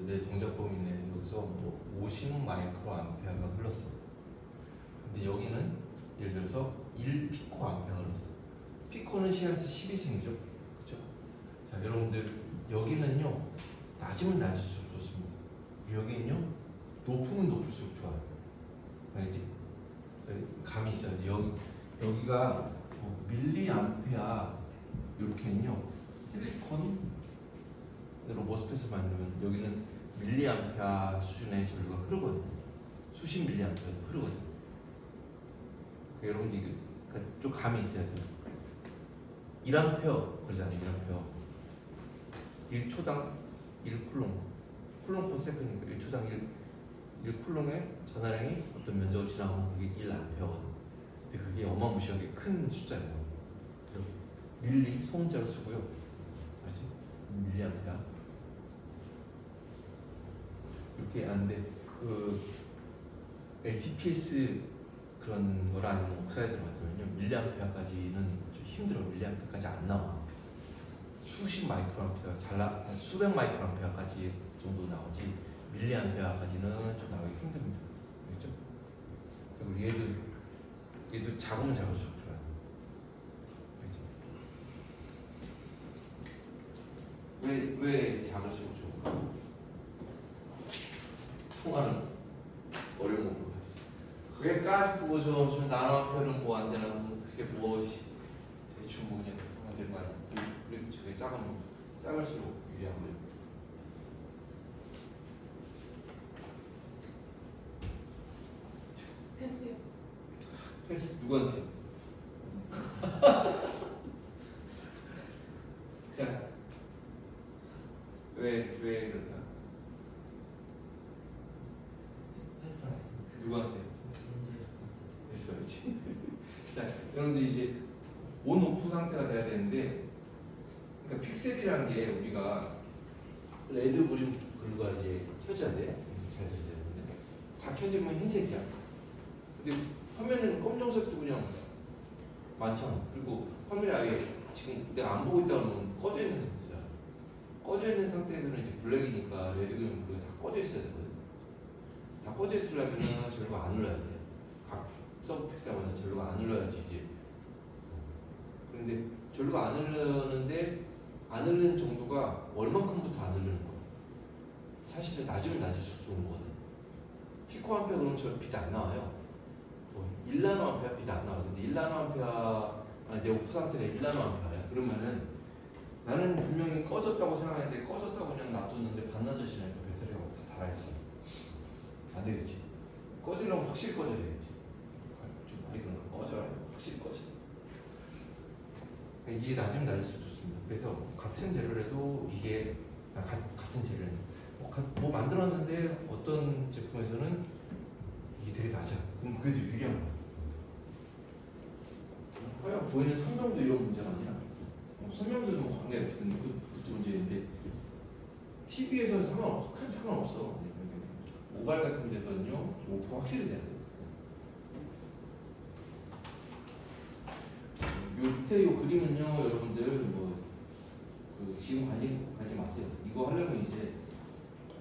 내 동작 범위 내에 여기서 뭐 50 마이크로 암페어가 흘렀어. 근데 여기는 예를 들어서 1 피코 암페어가 흘렀어. 피코는 시간에서 12승이죠. 그렇죠? 자, 여러분들 여기는요 낮으면 낮을수록 좋습니다. 여기는요 높으면 높을수록 좋아요. 알겠지? 감이 있어야지. 여기가 뭐 밀리암페어 이렇게는요 실리콘으로 모스펫을 만들면 여기는 밀리암페어 수준의 전류가 흐르거든요. 수십 밀리암페어도 흐르거든요. 그러니까 여러분들 이거 그러니까 좀 감이 있어야 돼요. 1암페어 그러잖아요. 1암페어 1초당 1쿨롱 쿨롱 퍼 세컨이니까 1초당 1쿨롱의 전하량이 어떤 면적을 지나가면 그게 1암페어거든요. 근데 그게 어마무시하게 큰 숫자예요. 그래서 밀리 소문자로 쓰고요. 알지? 밀리암페어 이렇게 하는데 그 LTPS 그런 거라 아니면 옥사이드로 만들면요 밀리암페어까지는 좀 힘들어. 밀리암페어까지 안 나와. 수십 마이크로암페어 수백 마이크로암페어까지 정도 나오지 밀리암페어까지는 좀 나오기 힘듭니다. 알겠죠? 그리고 얘도 작으면 작을수록 좋아요. 알겠지? 왜 작을수록 좋을까? 통화는 어려운 거 모르겠어. 왜 까지 보고 저 나노암페어는 뭐 안 되나? 그게 무엇이 대충 뭐냐? 통화될 거 아니야? 그래서 저게 작을수록 유리한 거예요. 패스요. 패스 누구한테? 자, 왜 그럴까? 패스하겠습니다. 누구한테? 했어야지. 자, 여러분들 이제 온 오프 상태가 돼야 되는데, 그러니까 픽셀이라는 게 우리가 레드, 그린, 블루가 이제 켜져야 돼. 잘 켜져야 되는데 다 켜지면 흰색이야. 근데 화면에는 검정색도 그냥 많잖아. 그리고 화면이 아예 지금 내가 안 보고 있다 그러면 꺼져 있는 상태잖아. 꺼져 있는 상태에서는 이제 블랙이니까 레드, 그린, 블루가 다 꺼져 있어야 되거든. 다 꺼져 있으려면 전류가 안 흘러야 돼. 각 서브 픽셀마다 전류가 안 흘러야지 이제. 그런데 전류가 안 흐르는데 안 흐르는 정도가 얼만큼부터 안 흐르는 거야. 사실은 낮으면 낮을수록 좋은 거거든. 피코암페어 그러면 저 빛 안 나와요. 뭐 1나노암페어 빛 안 나와. 근데 1나노암페어 내 오프 상태가 1나노암페어야. 그러면은 나는 분명히 꺼졌다고 생각했는데 꺼졌다고 그냥 놔뒀는데 반나절이니까 배터리가 다 닳아있어. 안 되겠지. 꺼지려면 확실히 꺼져야 되겠지. 좀 말이 그런가? 꺼져야 확실히 꺼져. 이게 낮으면 낮을수록 좋습니다. 그래서 같은 재료라도 이게 같은 재료는 뭐 만들었는데 어떤 제품에서는 이게 되게 낮아. 그럼 그게 더 유리한 거야. 하여 보이는 선명도 이런 문제가 아니라 선명도는 뭐 관계가 있지. 근데 그것도 문제인데 TV에서는 큰 상관없어. 모바일 같은 데서는요 오프 확실히 돼야 돼. 요 밑에 요 그림은요 여러분들 지금 가지 마세요. 이거 하려면 이제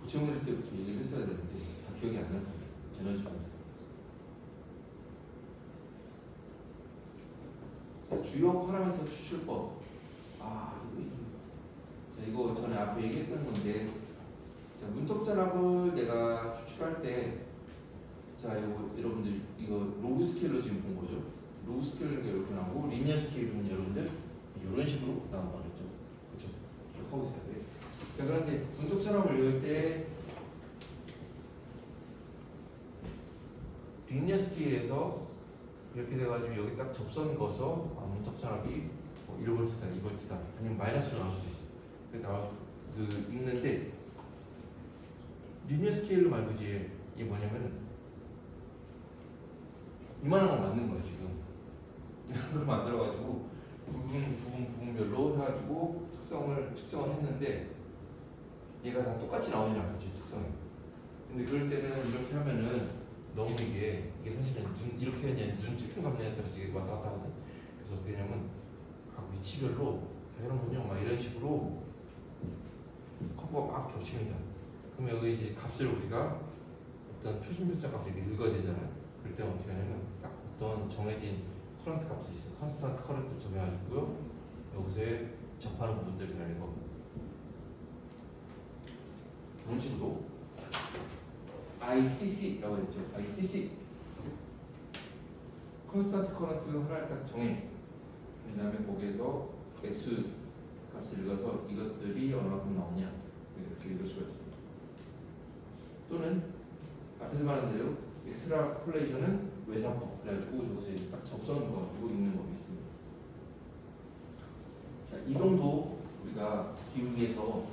고체물일 때부터 얘기를 했어야 되는데 다 기억이 안 날 겁니다. 제너지입니다. 자, 주요 파라미터 추출법. 이거 전에 앞에 얘기했던 건데, 자, 문턱 전압을 내가 추출할 때 자, 이거 여러분들 이거 로그 스케일로 지금 본 거죠? 로그 스케일은 이렇게 나오고 리니어 스케일은 여러분들 이런 식으로 나온 거겠죠? 그렇죠? 기억하고 있어야 돼. 자, 그런데 운동처럼을 외울 때 리니어 스케일에서 이렇게 돼가지고 여기 딱 접선 거서 운동처럼이 뭐 1볼트다, 2볼트다 아니면 마이너스로 나올 수도 있어요. 그래서 나와 있는데 리니어 스케일로 말고 이제 이게 뭐냐면 이만한 건 맞는 거예요 지금. 이만한 걸 만들어가지고 부분별로 해가지고 특성을 측정을 했는데 얘가 다 똑같이 나오진 않겠죠 특성이. 근데 그럴 때는 이렇게 하면은 너무 이게 사실은 눈 이렇게 하냐 눈 찍힌 감량에 따라서 이게 왔다 갔다 하거든. 그래서 어떻게 하냐면 각 위치별로 다 해놓으면요 막 이런 식으로 커브가 막 겹칩니다. 그럼 여기 이제 값을 우리가 어떤 표준표자 값을 이렇게 읽어야 되잖아요. 그럴 때 어떻게 하냐면 딱 어떤 정해진 커런트 값이 있어요. 컨스턴트 커런트를 정해가지고요. 여기서의 접하는 부분들을 다 읽어. 그런 식으로 ICC라고 했죠. ICC 컨스턴트 커런트 하나를 딱 정해. 그 다음에 거기에서 X 값을 읽어서 이것들이 얼마큼 나오냐 이렇게 읽을 수가 있습니다. 또는 앞에서 말한 대로 엑스트라폴레이션은 외상법 그래가지고 저것에 이제 딱 접선을 넣어가지고 읽는 법이 있습니다. 자, 이동도 우리가 기울기에서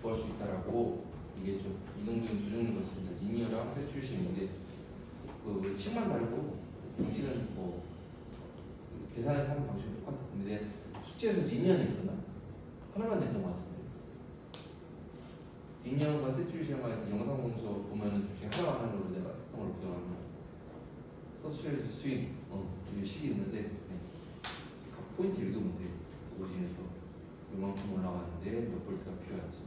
구할 수 있다라고 얘기했죠. 이동도는 두 종류가 있습니다. 리니어랑 세츄레이션인데 그 식만 다르고 방식은 뭐 계산해서 하는 방식은 똑같아. 근데 숙제에서 리니어는 있었나? 하나만 냈던 것 같은데. 리니어과 세츄레이션만 해서 영상 보면서 보면은 둘 중에 하나만 하는 걸로 내가 했던 걸로 기억합니다. 서치에서 스윙, 이 식이 있는데 네. 각 포인트 읽으면 돼요. 오리진에서 이만큼 올라가는데 몇 볼트가 필요한지.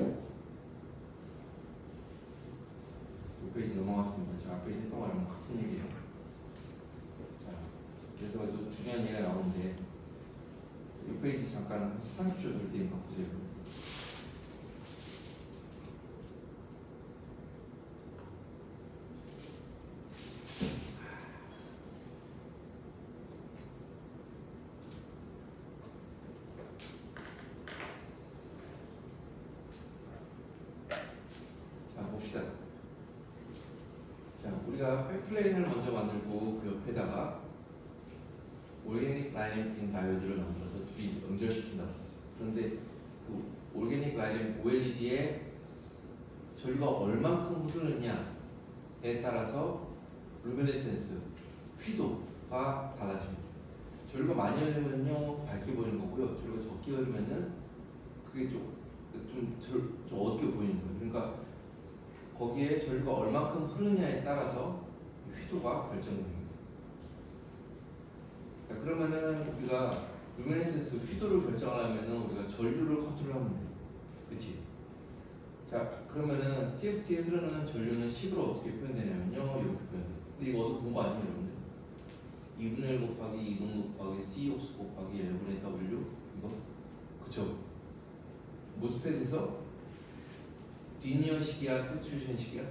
이 페이지 넘어갔습니다. 제가 앞에 했던 거랑 같은 얘기예요. 자, 그래서 또 중요한 얘기가 나오는데 이 페이지 잠깐 30초 줄 테니까 보세요. 자, 봅시다. 자, 우리가 백플레인을 먼저 만들고 그 옆에다가 올게닉 라인앤 다이오드를 만들어서 둘이 연결시킨다고 했어요. 그런데 그 올게닉 라인앤 OLED에 전류가 얼만큼 흐르느냐에 따라서 루미네센스, 휘도가 달라집니다. 전류가 많이 흐르면요 밝게 보이는 거고요. 전류가 적게 흐르면은 그게 좀 어둡게 보이는 거예요. 그러니까 거기에 전류가 얼만큼 흐르냐에 따라서 휘도가 결정됩니다. 자, 그러면은 우리가 루미네센스 휘도를 결정하려면은 우리가 전류를 컨트롤하면 돼요. 그치? 자, 그러면은 TFT에 흐르는 전류는 식으로 어떻게 표현되냐면요. 이렇게 표현돼요. 근데 이거 어디서 본 거 아니에요, 여러분들? 2분의 1 곱하기 2동 곱하기 COX 곱하기 1분의 W 이거? 그쵸? 모스펫에서 리니어식이야, 세츄레이션식이야?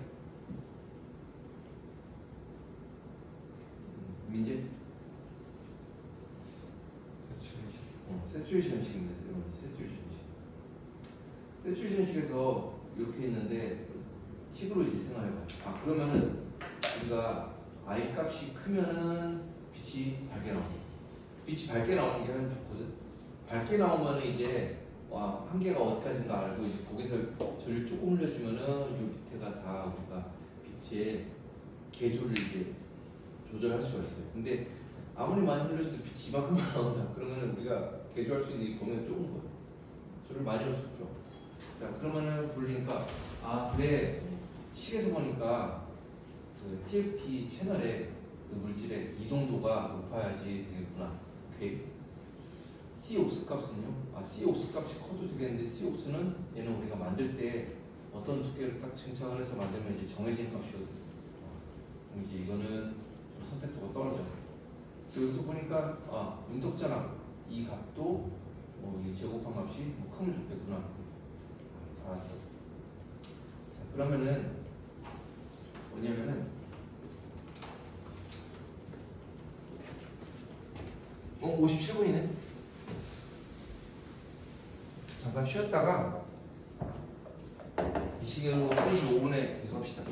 민재? 세츄레이션식입니다. 여러분, 세츄레이션식. 세츄레이션식에서 이렇게 있는데 식으로 이제 생각해봐요. 아, 그러면은 우리가 I 값이 크면은 빛이 밝게 나옵니다. 빛이 밝게 나오는 게 하면 좋거든. 밝게 나오면은 이제 와, 한계가 어디까지인가 알고 이제 거기서 전류 조금 흘려주면은 이 밑에가 다 우리가 빛의 계조를 이제 조절할 수가 있어요. 근데 아무리 많이 흘려줘도 빛이 이만큼만 나온다. 그러면은 우리가 개조할 수 있는 이 범위가 좁은 거예요. 저를 많이 할 수 없죠. 자, 그러면은 보니까 아, 그래. 식에서 보니까 그 TFT 채널의 그 물질의 이동도가 높아야지 되겠구나. 오케이. COX 값은요? 아, COX 값이 커도 되겠는데 COX는 얘는 우리가 만들 때 어떤 두께를 딱 증착을 해서 만들면 이제 정해진 값이거든요. 그럼 이제 이거는 좀 선택도가 떨어져. 여기서 보니까 아, 운덕자랑 이 값도 이 제곱한 값이 크면 좋겠구나. 알았어. 자, 그러면은 뭐냐면은 57분이네. 잠깐 쉬었다가 이 시간으로 3시 5분에 계속합시다.